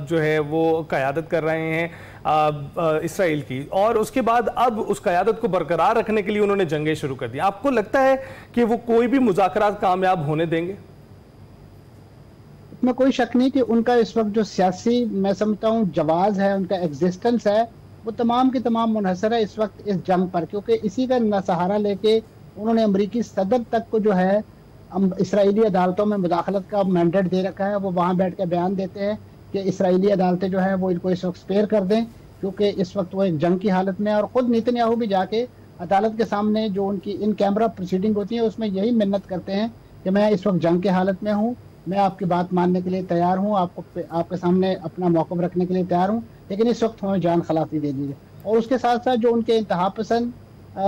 जो है वो क़यादत कर रहे हैं इसराइल की, और उसके बाद अब उस क़यादत को बरकरार रखने के लिए उन्होंने जंगें शुरू कर दी। आपको लगता है कि वो कोई भी मुज़ाकरात कामयाब होने देंगे? इसमें कोई शक नहीं कि उनका इस वक्त जो सियासी, मैं समझता हूँ, जवाज है, उनका एग्जिस्टेंस है, वो तमाम की तमाम मुनहसर है इस वक्त इस जंग पर, क्योंकि इसी का न सहारा लेके उन्होंने अमरीकी सदर तक को जो है इसराइली अदालतों में मुदाखलत का मैंडेट दे रखा है। वो वहाँ बैठ के बयान देते हैं कि इसराइली अदालतें जो है वो इनको इस वक्त स्पेयर कर दें, क्योंकि इस वक्त वो एक जंग की हालत में है। और ख़ुद नेतन्याहू भी जाके अदालत के सामने जो उनकी इन कैमरा प्रोसीडिंग होती है उसमें यही मिन्नत करते हैं कि मैं इस वक्त जंग की हालत में हूँ, मैं आपकी बात मानने के लिए तैयार हूँ, आपके सामने अपना मौक़िफ़ रखने के लिए तैयार हूँ, लेकिन इस वक्त हमें जान खिलाफी दे दीजिए। और उसके साथ साथ जो उनके इंतहा पसंद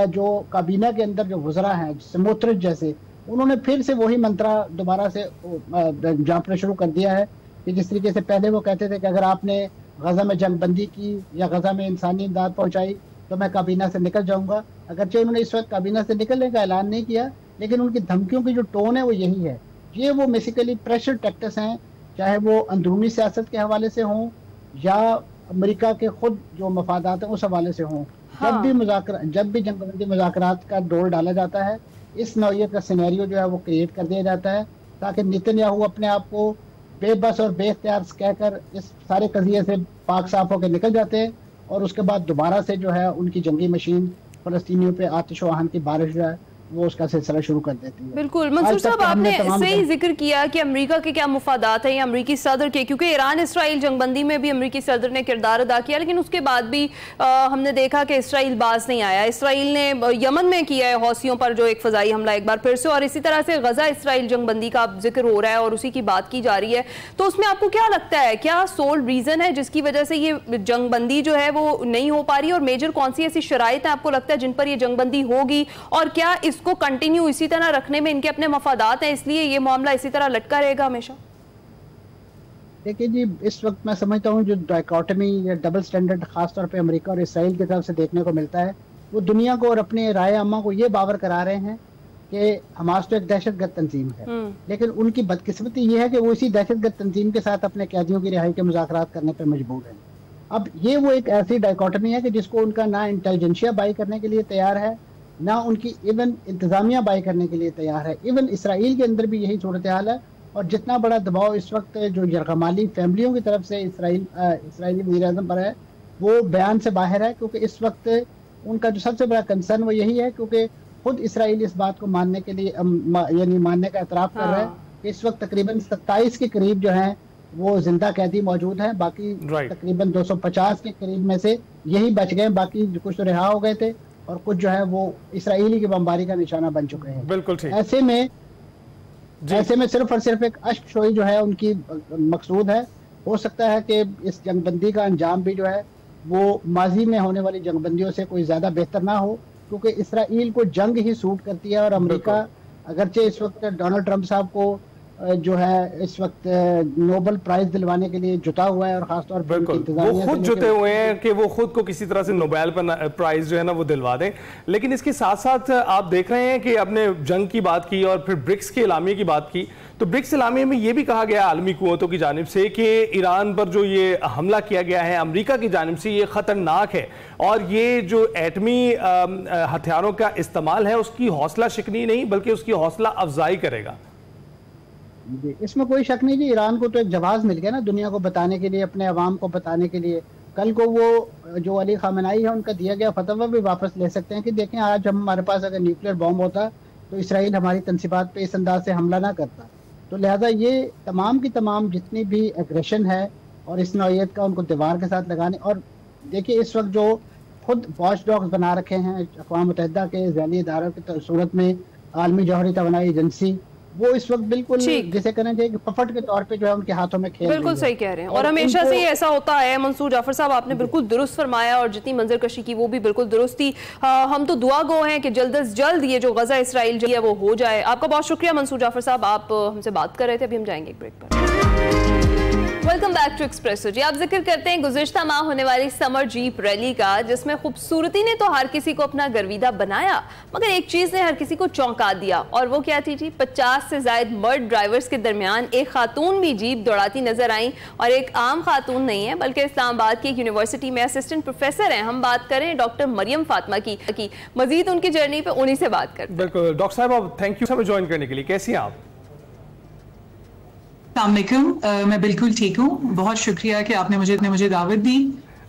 जो काबीना के अंदर जो वज़रा हैं स्मोट्रिच जैसे, उन्होंने फिर से वही मंत्रा दोबारा से जापना शुरू कर दिया है कि जिस तरीके से पहले वो कहते थे कि अगर आपने गजा में जंगबंदी की या गजा में इंसानी इमदाद पहुँचाई तो मैं काबीना से निकल जाऊँगा। अगरचे उन्होंने इस वक्त काबीना से निकलने का ऐलान नहीं किया, लेकिन उनकी धमकियों की जो टोन है वो यही है। ये वो बेसिकली प्रेशर टैक्टिक्स हैं, चाहे वो अंदरूनी सियासत के हवाले से हों या अमेरिका के खुद जो मफादात हैं उस हवाले से हों। हाँ। जब भी जंगबंदी मुज़ाकरात का दौर डाला जाता है, इस नौइयत का सिनेरियो जो है वो क्रिएट कर दिया जाता है ताकि नेतन्याहू अपने आप को बेबस और बेख्तियार कहकर इस सारे कज़िये से पाक साफ होकर निकल जाते हैं, और उसके बाद दोबारा से जो है उनकी जंगी मशीन फ़लस्तीनियों पे आतिश वाहन की बारिश जो है वो उसका सिलसिला शुरू कर देती है। बिल्कुल मंसूर साहब, आपने सही जिक्र किया कि अमेरिका के क्या मुफादात हैं या अमेरिकी सदर के, क्योंकि ईरान इसराइल जंगबंदी में भी अमेरिकी सदर ने किरदार अदा किया, लेकिन उसके बाद भी हमने देखा कि इसराइल बाज नहीं आया। इसराइल ने यमन में किया है हौसियों पर जो एक फ़ज़ाई हमला एक बार फिर से, और इसी तरह से गजा इसराइल जंगबंदी का जिक्र हो रहा है और उसी की बात की जा रही है। तो उसमें आपको क्या लगता है, क्या सोल रीज़न है जिसकी वजह से ये जंगबंदी जो है वो नहीं हो पा रही, और मेजर कौन सी ऐसी शराइत है आपको लगता है जिन पर ये जंगबंदी होगी, और क्या इसको कंटिन्यू इसी तरह रखने में इनके अपने मफादात हैं, इसलिए ये मामला इसी तरह लटका रहेगा हमेशा? देखिए जी, इस वक्त मैं समझता हूँ जो डायकोटमी या डबल स्टैंडर्ड खासतौर पे अमेरिका और इसराइल की तरफ से देखने को मिलता है, वो दुनिया को और अपने राय अम्मा को ये बावर करा रहे हैं कि हमास तो एक दहशतगर्द तंजीम है, लेकिन उनकी बदकिस्मती ये है कि वो इसी दहशतगर्द तंजीम के साथ अपने कैदियों की रिहाई के मुज़ाकरात करने पर मजबूर हैं। अब ये वो एक ऐसी डायकोटमी है कि जिसको उनका ना इंटेलिजेंशिया बाई करने के लिए तैयार है, ना उनकी इवन इंतज़ामिया बाई करने के लिए तैयार है। इवन इसराइल के अंदर भी यही सूरत हाल है, और जितना बड़ा दबाव इस वक्त जो यरगमाली फैमिलियों की तरफ से इसराइली वज़ीर-ए-आज़म पर है वो बयान से बाहर है, क्योंकि इस वक्त उनका जो सबसे बड़ा कंसर्न वो यही है, क्योंकि खुद इसराइल इस बात को मानने के लिए यानी मानने का एतराफ़ कर रहा है कि इस वक्त तकरीबन 27 के करीब जो हैं वो जिंदा कैदी मौजूद हैं, बाकी तकरीबन 250 के करीब में से यही बच गए, बाकी कुछ तो रिहा हो गए थे और कुछ जो है वो इसराइली की बमबारी का निशाना बन चुके हैं। बिल्कुल ठीक। ऐसे में सिर्फ और सिर्फ एक अश्क-शोई जो है उनकी मकसूद है। हो सकता है कि इस जंगबंदी का अंजाम भी जो है वो माजी में होने वाली जंगबंदियों से कोई ज़्यादा बेहतर ना हो, क्योंकि इसराइल को जंग ही सूट करती है, और अमेरिका अगरचे इस वक्त डोनाल्ड ट्रंप साहब को जो है इस वक्त नोबेल प्राइज दिलवाने के लिए जुटा हुआ है, और खासतौर पर वो खुद जुटे हुए हैं कि वो खुद को किसी तरह से नोबेल प्राइज जो है ना वो दिलवा दें। लेकिन इसके साथ साथ आप देख रहे हैं कि आपने जंग की बात की और फिर ब्रिक्स के एलामिया की बात की, तो ब्रिक्स एलामिया में ये भी कहा गया आलमी कुव्वतों की जानिब से कि ईरान पर जो ये हमला किया गया है अमेरिका की जानिब से ये खतरनाक है, और ये जो एटमी हथियारों का इस्तेमाल है उसकी हौसला शिकनी नहीं बल्कि उसकी हौसला अफजाई करेगा। इसमें कोई शक नहीं जी, ईरान को तो एक जवाब मिल गया ना दुनिया को बताने के लिए, अपने अवाम को बताने के लिए। कल को वो जो अली खामेनेई है उनका दिया गया फतवा भी वापस ले सकते हैं कि देखें आज हमारे पास अगर न्यूक्लियर बॉम्ब होता तो इसराइल हमारी तनसीबात पे इस अंदाज से हमला ना करता। तो लिहाजा ये तमाम की तमाम जितनी भी एग्रेशन है और इस नौइयत का उनको दीवार के साथ लगाने, और देखिए इस वक्त जो खुद वॉच डॉग्स बना रखे हैं अक़वाम मुत्तहिदा के ज़ैली इदारों की सूरत में, आलमी जौहरी तवानाई एजेंसी, वो इस वक्त बिल्कुल जिसे कहना चाहिए कि पफट के तौर पे जो है उनके हाथों में खेल रही है। बिल्कुल सही कह रहे हैं और हमेशा से ही ऐसा होता है। मंसूर जाफर साहब, आपने बिल्कुल दुरुस्त फरमाया और जितनी मंजर कशी की वो भी बिल्कुल दुरुस्त थी। हम तो दुआ गो हैं कि जल्द अज जल्द ये जो गजा इसराइल जो है वो हो जाए। आपका बहुत शुक्रिया मंसूर जाफर साहब, आप हमसे बात कर रहे थे। अभी हम जाएंगे एक ब्रेक पर। Welcome back to Expresso. जी, आप जिक्र करते हैं गुज़िश्ता माह होने वाली समर जीप रैली का, जिसमें खूबसूरती ने तो हर किसी को अपना गर्विदा बनाया, मगर एक चीज़ ने हर किसी को चौंका दिया, और वो क्या थी जी? 50 से ज़ायद मर्द ड्राइवर्स के दरमियान एक खातून भी जीप दौड़ाती नजर आई, और एक आम खातून नहीं है बल्कि इस्लामाबाद की एक यूनिवर्सिटी में असिस्टेंट प्रोफेसर हैं। हम बात करें डॉक्टर मरियम फातिमा की मजीद उनकी जर्नी पे, उन्हीं से बात करते हैं। बिल्कुल डॉक्टर साहब, आप थैंक यू हमें ज्वाइन करने के लिए। कैसी हैं आप? मैं बिल्कुल ठीक हूँ, बहुत शुक्रिया कि आपने मुझे दावत दी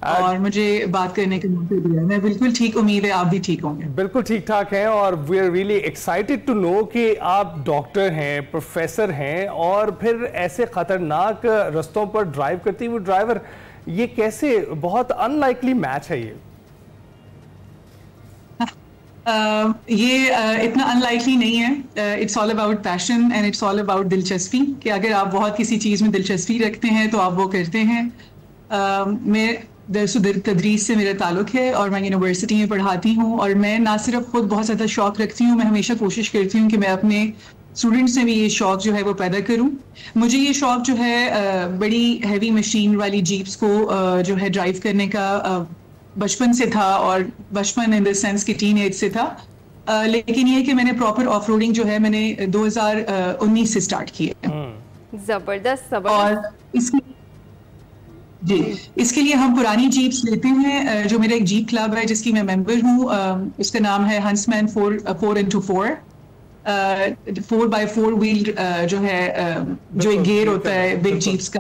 और मुझे बात करने का मौका दिया। मैं बिल्कुल ठीक, उम्मीद है आप भी ठीक होंगे। बिल्कुल ठीक ठाक हैं और we are really excited to know कि आप डॉक्टर हैं, प्रोफेसर हैं और फिर ऐसे खतरनाक रस्तों पर ड्राइव करती हुई ड्राइवर, ये कैसे? बहुत अनलाइकली मैच है ये। ये इतना अनलाइकली नहीं है। It's all about passion and it's all about दिलचस्पी, कि अगर आप बहुत किसी चीज़ में दिलचस्पी रखते हैं तो आप वो करते हैं। मैं दरस तदरीस से मेरा ताल्लुक है और मैं यूनिवर्सिटी में पढ़ाती हूँ, और मैं ना सिर्फ खुद बहुत ज़्यादा शौक़ रखती हूँ, मैं हमेशा कोशिश करती हूँ कि मैं अपने स्टूडेंट्स में भी ये शौक़ जो है वो पैदा करूँ। मुझे ये शौक़ जो है बड़ी हैवी मशीन वाली जीप्स को जो है ड्राइव करने का बचपन से था, और बचपन इन द सेंस कि टीन एज से था। लेकिन ये कि मैंने प्रॉपर ऑफ रोडिंग जो है मैंने 2019 से स्टार्ट की है। जबरदस्त। और इसके लिए हम पुरानी जीप्स लेते हैं। जो मेरा एक जीप क्लब है जिसकी मैं मेंबर हूँ, उसका नाम है हंसमैन 4x4। 4x4 व्हील जो है जो एक गियर होता है बिग जीप्स का,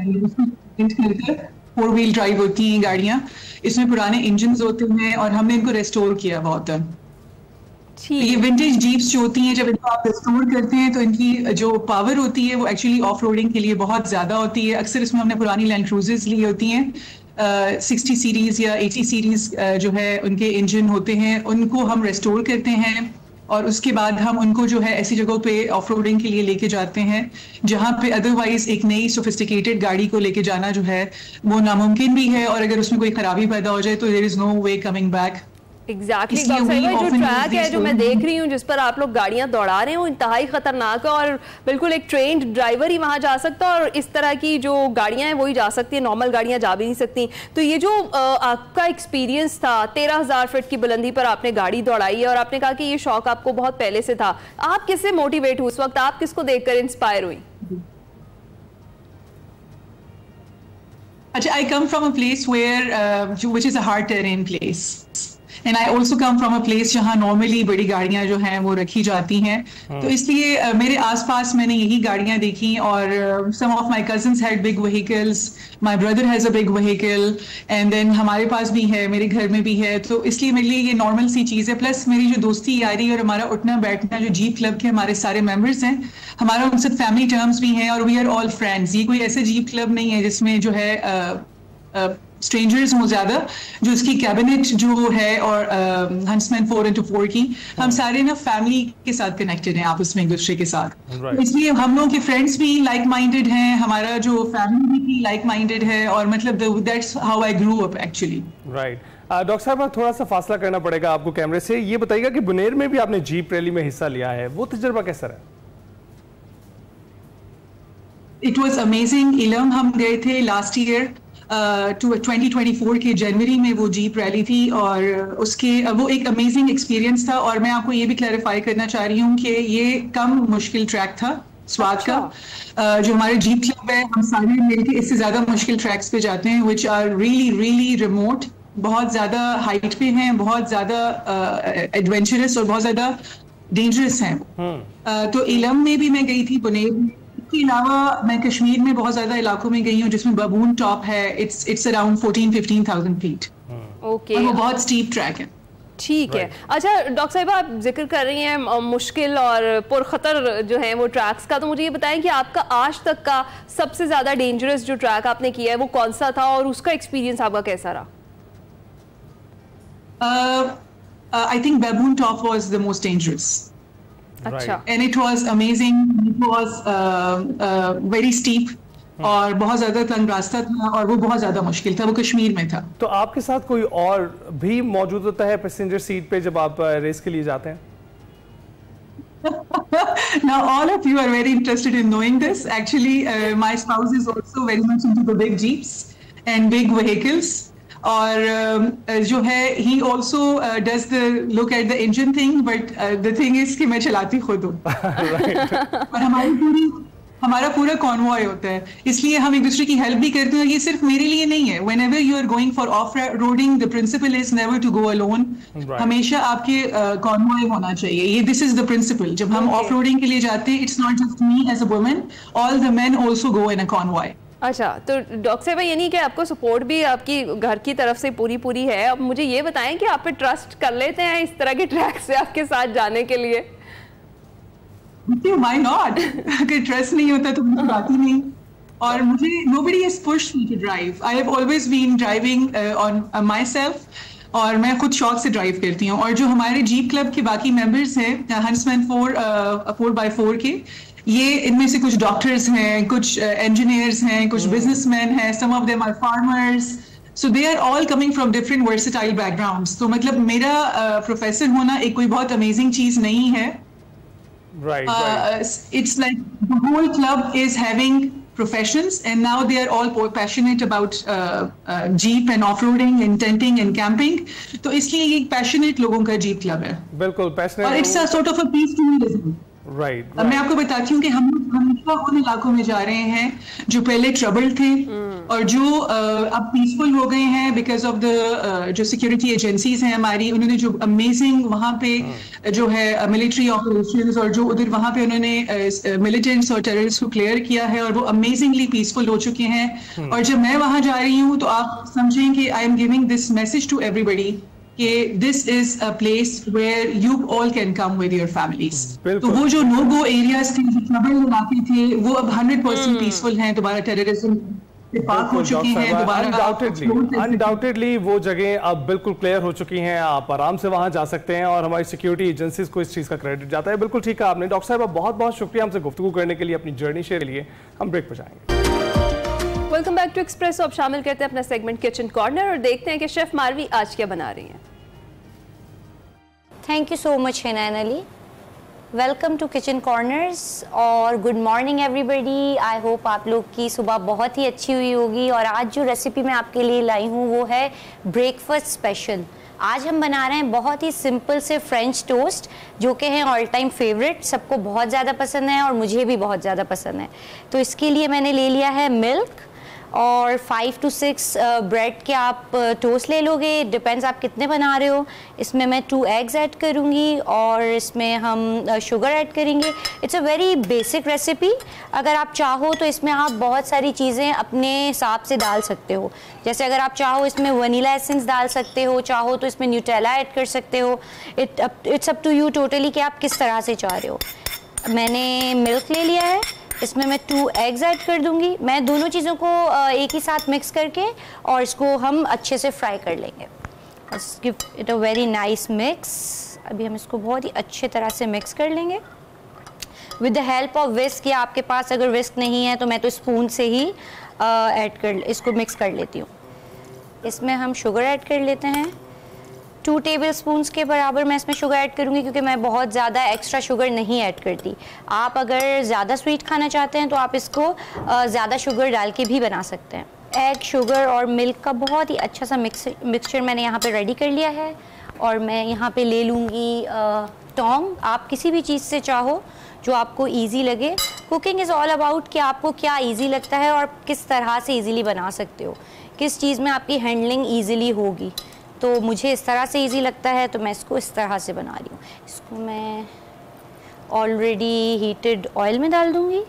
4 व्हील ड्राइव होती हैं गाड़ियाँ। इसमें पुराने इंजन्स होते हैं और हमने इनको रेस्टोर किया बहुत। ये विंटेज जीप्स जो होती हैं, जब इनको आप रेस्टोर करते हैं तो इनकी जो पावर होती है वो एक्चुअली ऑफ रोडिंग के लिए बहुत ज़्यादा होती है। अक्सर इसमें हमने पुरानी लैंड क्रूजर्स ली होती हैं, 60 सीरीज़ या 80 सीरीज़ जो है उनके इंजन होते हैं, उनको हम रेस्टोर करते हैं और उसके बाद हम उनको जो है ऐसी जगहों पे ऑफ रोडिंग के लिए लेके जाते हैं जहाँ पे अदरवाइज एक नई सोफिस्टिकेटेड गाड़ी को लेके जाना जो है वो नामुमकिन भी है, और अगर उसमें कोई खराबी पैदा हो जाए तो there is no way coming back. Exactly जो ट्रैक है जो मैं देख रही हूँ जिस पर आप लोग गाड़ियां दौड़ा रहे हैं वो इंतहाई खतरनाक है, और बिल्कुल एक ट्रेन्ड ड्राइवर ही वहां जा सकता है, और इस तरह की जो गाड़ियां हैं वही जा सकती है, नॉर्मल गाड़ियां जा भी नहीं सकती। तो ये जो आपका एक्सपीरियंस था, 13,000 फीट की बुलंदी पर आपने गाड़ी दौड़ाई है और आपने कहा कि ये शौक आपको बहुत पहले से था, आप किससे मोटिवेट हुए उस वक्त? आप किसको देखकर इंस्पायर हुई? अच्छा, I come from a place where which is a hard terrain place. And I also come from a place जहाँ नॉर्मली बड़ी गाड़ियाँ जो हैं वो रखी जाती हैं, तो इसलिए मेरे आसपास मैंने यही गाड़ियाँ देखी, और some of my cousins had big vehicles, my brother has a big vehicle, and then हमारे पास भी है, मेरे घर में भी है, तो इसलिए मेरे लिए ये नॉर्मल सी चीज़ है। प्लस मेरी जो दोस्ती यारी और हमारा उठना बैठना, जो जीप क्लब के हमारे सारे मेम्बर्स हैं, हमारा उनसे फैमिली टर्म्स भी हैं, और वी आर ऑल फ्रेंड्स। ये कोई ऐसे जीप क्लब नहीं है जिसमें जो है स्ट्रेंजर्स हो ज्यादा, जो इसकी कैबिनेट जो है और हंसमैन 4x4 की, हम सारे ना फैमिली के साथ कनेक्टेड हैं आपस में एक दूसरे के साथ, इसलिए हम लोग के फ्रेंड्स भी लाइक माइंडेड हैं, हमारा जो फैमिली भी लाइक माइंडेड है, और मतलब that's how I grew up actually. Right. Doctor साहब, थोड़ा सा फासला करना पड़ेगा आपको कैमरे से। ये बताइएगा कि बुनेर में भी आपने जीप रैली में हिस्सा लिया है, वो तजुर्बा कैसा रहा? It was amazing. इलम हम गए थे लास्ट ईयर 2024 के जनवरी में वो जीप रैली थी, और उसके वो एक अमेजिंग एक्सपीरियंस था। और मैं आपको ये भी क्लैरिफाई करना चाह रही हूँ कि ये कम मुश्किल ट्रैक था स्वाद का। जो हमारे जीप क्लब है, हम सारे मिलकर इससे ज़्यादा मुश्किल ट्रैक्स पे जाते हैं, which are really really remote, बहुत ज़्यादा हाइट पे हैं, बहुत ज़्यादा एडवेंचरस और बहुत ज़्यादा डेंजरस हैं। तो इलम में भी मैं गई थी, बुनेर के अलावा मैं कश्मीर में बहुत ज्यादा इलाकों में गई हूँ जिसमें बबून टॉप है, इट्स अराउंड 14-15,000 फीट। ओके, वो बहुत स्टीप ट्रैक है। ठीक है। अच्छा डॉक्टर साहिबा, आप जिक्र कर रही हैं मुश्किल और पुरखतर जो है वो ट्रैक्स का, तो मुझे ये बताएं कि आपका आज तक का सबसे ज्यादा डेंजरस जो ट्रैक आपने किया है वो कौन सा था, और उसका एक्सपीरियंस आपका कैसा रहा? I think baboon top was the most dangerous. अच्छा. And it was amazing. It was very steep. और बहुत ज्यादा तंग रास्ता था और वो बहुत ज्यादा मुश्किल था, वो कश्मीर में था. तो आपके साथ कोई और भी मौजूद होता है पैसेंजर सीट पे जब आप रेस के लिए जाते हैं? Now all of you are very interested in knowing this. Actually, my spouse is also very much into the big jeeps and big vehicles. और जो है he also does the look at the engine thing, but the thing is कि मैं चलाती खुद हूँ. और हमारा पूरा कॉन्वॉय होता है, इसलिए हम एक दूसरे की हेल्प भी करते हैं. ये सिर्फ मेरे लिए नहीं है. Whenever you are going for off-roading, the principle is never to go alone. हमेशा आपके कॉन्वॉय होना चाहिए. ये this is the principle. जब हम off-roading के लिए जाते हैं, it's not just me as a woman. All the men also go in a convoy. अच्छा, तो डॉक्टर साहब ये नहीं कि आपको सपोर्ट भी आपकी घर की तरफ से पूरी है. अब मुझे ये बताएं कि आप पे ट्रस्ट कर लेते हैं इस तरह के ट्रैक से आपके साथ जाने के लिए? Why not? अगर ट्रस्ट नहीं होता तो मुझे बात ही नहीं. और मुझे nobody has pushed me to drive. I have always been driving on myself. और मैं खुद शौक से ड्राइव करती हूँ. और जो हमारे जीप क्लब के बाकी मेंबर्स हैं हंसमैन 4x4 के, ये इनमें से कुछ डॉक्टर्स हैं, कुछ इंजीनियर्स हैं, कुछ बिजनेसमैन हैं. some of them are farmers. So they are all coming from different versatile backgrounds. तो मतलब मेरा प्रोफेसर होना एक कोई बहुत अमेजिंग चीज नहीं है. Right. It's like the whole club is having professions, and now they are all passionate about jeep and off-roading and tenting and camping. तो इसलिए ये passionate लोगों का jeep club है. बिल्कुल passionate. और it's a sort of a peace tourism. Right. अब मैं आपको बताती हूँ कि हम हमेशा उन इलाकों में जा रहे हैं जो पहले ट्रबल थे और जो अब पीसफुल हो गए हैं बिकॉज ऑफ द जो सिक्योरिटी एजेंसीज हैं हमारी. उन्होंने जो अमेजिंग वहाँ पे जो है मिलिट्री ऑपरेशंस और जो उधर वहाँ पे उन्होंने मिलिटेंट्स और टेररिस्ट को क्लियर किया है और वो अमेजिंगली पीसफुल हो चुके हैं. और जब मैं वहाँ जा रही हूँ तो आप समझें कि I am giving this message to everybody कि this is a place where you all can come with your families. तो वो जो no go areas थे, जो ट्रबल इलाके थे, वो अब 100% पीसफुल हैं. दोबारा टेररिज्म से पाक हो चुके हैं. दोबारा अनडाउटेडली वो जगह अब बिल्कुल क्लियर हो चुकी हैं. आप आराम से वहां जा सकते हैं और हमारी सिक्योरिटी एजेंसीज को इस चीज का क्रेडिट जाता है. बिल्कुल ठीक है आपने. डॉक्टर साहब बहुत बहुत शुक्रिया हमसे गुफ्तगू करने के लिए, अपनी जर्नी शेयर के लिए. हम ब्रेक पर जाएंगे. Welcome back to Express. अब शामिल करते हैं अपना सेगमेंट किचन कॉर्नर और देखते हैं कि शेफ मारवी आज क्या बना रही हैं. Thank you so much Hinan Ali. Welcome to Kitchen Corners और good morning everybody. I hope आप लोग की सुबह बहुत ही अच्छी हुई होगी. और आज जो रेसिपी मैं आपके लिए लाई हूँ वो है ब्रेकफास्ट स्पेशल. आज हम बना रहे हैं बहुत ही सिंपल से फ्रेंच टोस्ट जो कि हैं ऑल टाइम फेवरेट. सबको बहुत ज़्यादा पसंद है और मुझे भी बहुत ज़्यादा पसंद है. तो इसके लिए मैंने ले लिया है मिल्क और 5 to 6 ब्रेड के आप टोस्ट ले लोगे. डिपेंड्स आप कितने बना रहे हो. इसमें मैं 2 एग्स ऐड करूँगी और इसमें हम शुगर ऐड करेंगे. It's a very basic recipe. अगर आप चाहो तो इसमें आप बहुत सारी चीज़ें अपने हिसाब से डाल सकते हो. जैसे अगर आप चाहो इसमें वनीला एसेंस डाल सकते हो, चाहो तो इसमें न्यूटेला ऐड कर सकते हो. It's up to you totally कि आप किस तरह से चाह रहे हो. मैंने मिल्क ले लिया है, इसमें मैं 2 एग्स ऐड कर दूंगी. मैं दोनों चीज़ों को एक ही साथ मिक्स करके और इसको हम अच्छे से फ्राई कर लेंगे. Give it a very nice mix. अभी हम इसको बहुत ही अच्छे तरह से मिक्स कर लेंगे विद द हेल्प ऑफ विस्क. या आपके पास अगर विस्क नहीं है तो मैं तो स्पून से ही इसको मिक्स कर लेती हूँ. इसमें हम शुगर ऐड कर लेते हैं. 2 टेबलस्पून्स के बराबर मैं इसमें शुगर ऐड करूँगी क्योंकि मैं बहुत ज़्यादा एक्स्ट्रा शुगर नहीं ऐड करती. आप अगर ज़्यादा स्वीट खाना चाहते हैं तो आप इसको ज़्यादा शुगर डाल के भी बना सकते हैं. एग, शुगर और मिल्क का बहुत ही अच्छा सा मिक्सचर मैंने यहाँ पे रेडी कर लिया है. और मैं यहाँ पे ले लूँगी टोंग. आप किसी भी चीज़ से चाहो जो आपको ईजी लगे. कुकिंग इज़ ऑल अबाउट कि आपको क्या ईजी लगता है और किस तरह से ईजीली बना सकते हो, किस चीज़ में आपकी हैंडलिंग ईजीली होगी. तो मुझे इस तरह से इजी लगता है तो मैं इसको इस तरह से बना रही हूँ. इसको मैं ऑलरेडी हीटेड ऑयल में डाल दूँगी.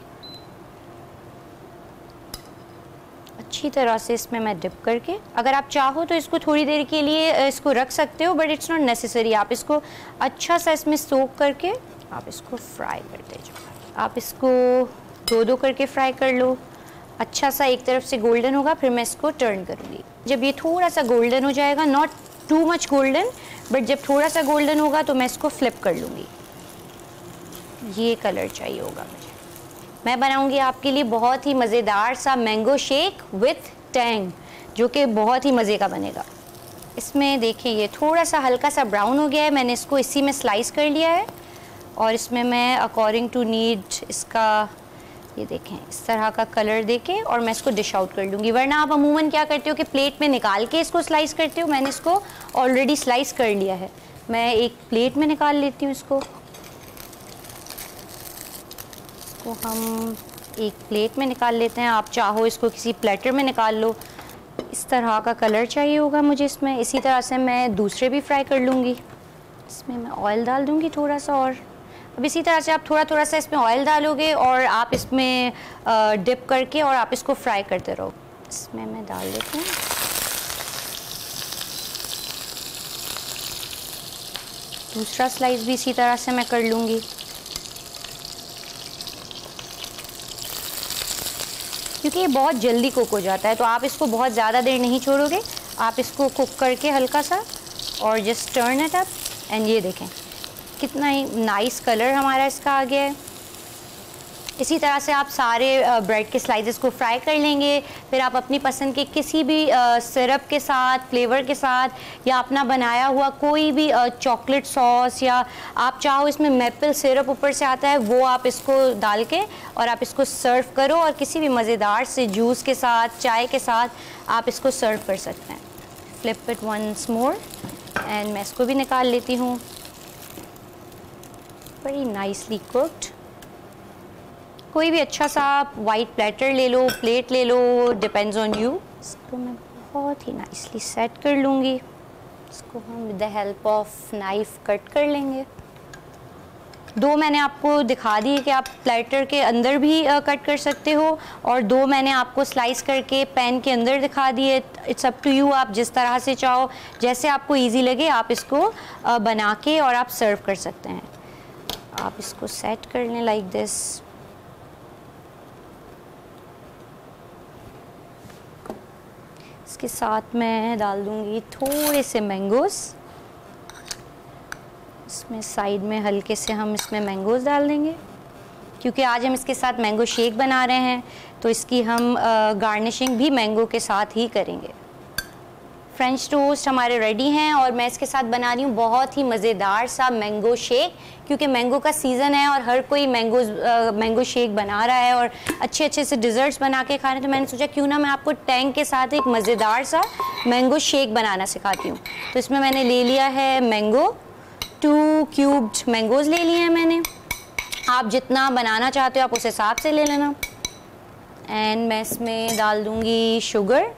अच्छी तरह से इसमें मैं डिप करके, अगर आप चाहो तो इसको थोड़ी देर के लिए इसको रख सकते हो बट इट्स नॉट नेसेसरी. आप इसको अच्छा सा इसमें सोक करके आप इसको फ्राई करते जाओ. आप इसको 2-2 करके फ्राई कर लो. अच्छा सा एक तरफ से गोल्डन होगा फिर मैं इसको टर्न करूँगी. जब ये थोड़ा सा गोल्डन हो जाएगा, not too much golden, but जब थोड़ा सा गोल्डन होगा तो मैं इसको फ्लिप कर लूँगी। ये कलर चाहिए होगा मुझे। मैं बनाऊँगी आपके लिए बहुत ही मज़ेदार सा मैंगो शेक विथ टैंग, जो कि बहुत ही मज़े का बनेगा। इसमें देखें ये थोड़ा सा हल्का सा ब्राउन हो गया है, मैंने इसको इसी में स्लाइस कर लिया है और इसमें मैं अकॉर्डिंग टू नीड इसका ये देखें इस तरह का कलर देके और मैं इसको डिश आउट कर लूँगी। वरना आप अमूमन क्या करते हो कि प्लेट में निकाल के इसको स्लाइस करते हो, मैंने इसको ऑलरेडी स्लाइस कर लिया है। मैं एक प्लेट में निकाल लेती हूँ इसको हम एक प्लेट में निकाल लेते हैं। आप चाहो इसको किसी प्लेटर में निकाल लो। इस तरह का कलर चाहिए होगा मुझे इसमें। इसी तरह से मैं दूसरे भी फ्राई कर लूँगी। इसमें मैं ऑयल डाल दूँगी थोड़ा सा, और अब इसी तरह से आप थोड़ा थोड़ा सा इसमें ऑयल डालोगे और आप इसमें डिप करके और आप इसको फ्राई करते रहो। इसमें मैं डाल देती हूँ। दूसरा स्लाइस भी इसी तरह से मैं कर लूँगी। क्योंकि ये बहुत जल्दी कुक हो जाता है तो आप इसको बहुत ज़्यादा देर नहीं छोड़ोगे, आप इसको कुक करके हल्का सा और just turn it up and ये देखें कितना ही नाइस कलर हमारा इसका आ गया है। इसी तरह से आप सारे ब्रेड के स्लाइसेस को फ्राई कर लेंगे। फिर आप अपनी पसंद के किसी भी सिरप के साथ, फ्लेवर के साथ या अपना बनाया हुआ कोई भी चॉकलेट सॉस या आप चाहो इसमें मेपल सिरप ऊपर से आता है वो आप इसको डाल के और आप इसको सर्व करो और किसी भी मज़ेदार से जूस के साथ, चाय के साथ आप इसको सर्व कर सकते हैं। Flip it once more and मैं इसको भी निकाल लेती हूँ। बड़ी नाइसली कुक्ड। कोई भी अच्छा सा वाइट प्लेटर ले लो, प्लेट ले लो, डिपेंड्स ऑन यू। इसको मैं बहुत ही नाइसली सेट कर लूँगी। इसको हम with the help of knife cut कर लेंगे। दो मैंने आपको दिखा दी कि आप प्लेटर के अंदर भी कट कर सकते हो और दो मैंने आपको स्लाइस करके पैन के अंदर दिखा दिए। इट्स अप टू यू, आप जिस तरह से चाहो, जैसे आपको ईजी लगे आप इसको बना के और आप सर्व कर सकते हैं। आप इसको सेट कर लें लाइक दिस। इसके साथ मैं डाल दूंगी थोड़े से मैंगोज़। इसमें साइड में हल्के से हम इसमें मैंगोज़ डाल देंगे क्योंकि आज हम इसके साथ मैंगो शेक बना रहे हैं तो इसकी हम गार्निशिंग भी मैंगो के साथ ही करेंगे। फ्रेंच टोस्ट हमारे रेडी हैं और मैं इसके साथ बना रही हूँ बहुत ही मज़ेदार सा मैंगो शेक क्योंकि मैंगो का सीज़न है और हर कोई मैंगो शेक बना रहा है और अच्छे अच्छे से डिज़र्ट्स बना के खा रहे हैं। तो मैंने सोचा क्यों ना मैं आपको टैंग के साथ एक मज़ेदार सा मैंगो शेक बनाना सिखाती हूँ। तो इसमें मैंने ले लिया है मैंगो, 2 क्यूब्ड मैंगोज़ ले लिए हैं मैंने। आप जितना बनाना चाहते हो आप उस हिसाब से ले लेना। एंड मैं इसमें डाल दूँगी शुगर,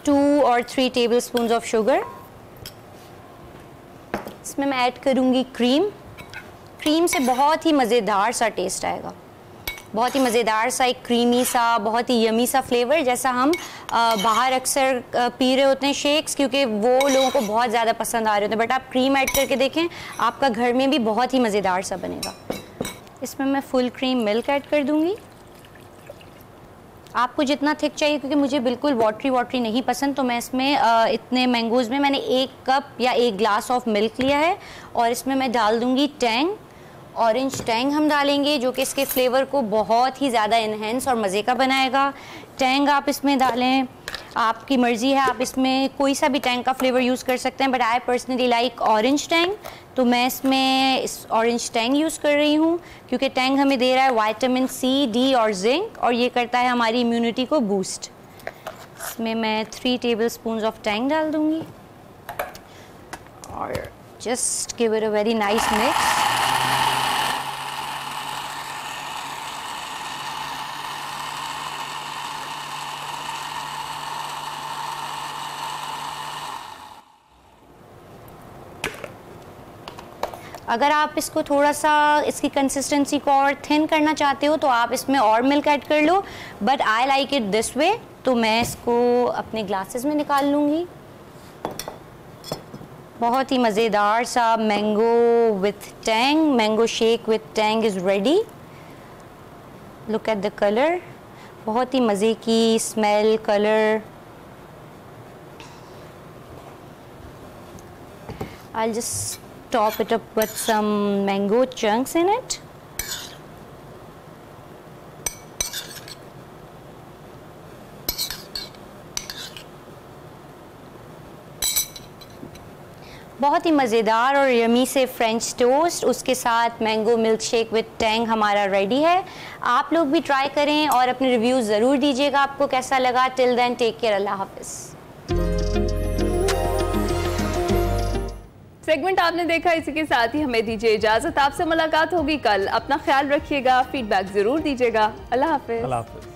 2 और 3 टेबलस्पून्स ऑफ शुगर। इसमें मैं ऐड करूँगी क्रीम। क्रीम से बहुत ही मज़ेदार सा टेस्ट आएगा, बहुत ही मज़ेदार सा एक क्रीमी सा, बहुत ही यमी सा फ्लेवर जैसा हम बाहर अक्सर पी रहे होते हैं शेक्स, क्योंकि वो लोगों को बहुत ज़्यादा पसंद आ रहे होते हैं। बट आप क्रीम ऐड करके देखें, आपका घर में भी बहुत ही मज़ेदार सा बनेगा। इसमें मैं फुल क्रीम मिल्क ऐड कर दूँगी। आपको जितना थिक चाहिए, क्योंकि मुझे बिल्कुल वाटरी नहीं पसंद, तो मैं इसमें इतने मैंगोज़ में मैंने 1 कप या 1 ग्लास ऑफ मिल्क लिया है और इसमें मैं डाल दूँगी टैंग। ऑरेंज टैंग हम डालेंगे जो कि इसके फ्लेवर को बहुत ही ज़्यादा इन्हेंस और मज़े का बनाएगा। टैंग आप इसमें डालें, आपकी मर्ज़ी है, आप इसमें कोई सा भी टैंग का फ्लेवर यूज़ कर सकते हैं, but I personally like orange Tang, तो मैं इसमें इस ऑरेंज टैंग यूज़ कर रही हूँ क्योंकि टैंग हमें दे रहा है विटामिन सी, डी और जिंक, और ये करता है हमारी इम्यूनिटी को बूस्ट। इसमें मैं 3 टेबलस्पून्स ऑफ टैंग डाल दूँगी और just give it a very nice mix. अगर आप इसको थोड़ा सा इसकी कंसिस्टेंसी को और थिन करना चाहते हो तो आप इसमें और मिल्क ऐड कर लो, but I like it this way. तो मैं इसको अपने ग्लासेस में निकाल लूँगी। बहुत ही मज़ेदार सा mango with Tang, mango shake with Tang is ready. Look at the colour, बहुत ही मज़े की smell, colour, I'll just top it up with some mango chunks in it. बहुत ही मज़ेदार और यमी से फ्रेंच टोस्ट, उसके साथ mango milk shake with Tang हमारा रेडी है। आप लोग भी ट्राई करें और अपने रिव्यूज़ ज़रूर दीजिएगा आपको कैसा लगा। टिल देन टेक केयर, अल्लाह हाफिज़। सेगमेंट आपने देखा, इसी के साथ ही हमें दीजिए इजाज़त। आपसे मुलाकात होगी कल। अपना ख्याल रखिएगा, फीडबैक ज़रूर दीजिएगा। अल्लाह हाफिज़।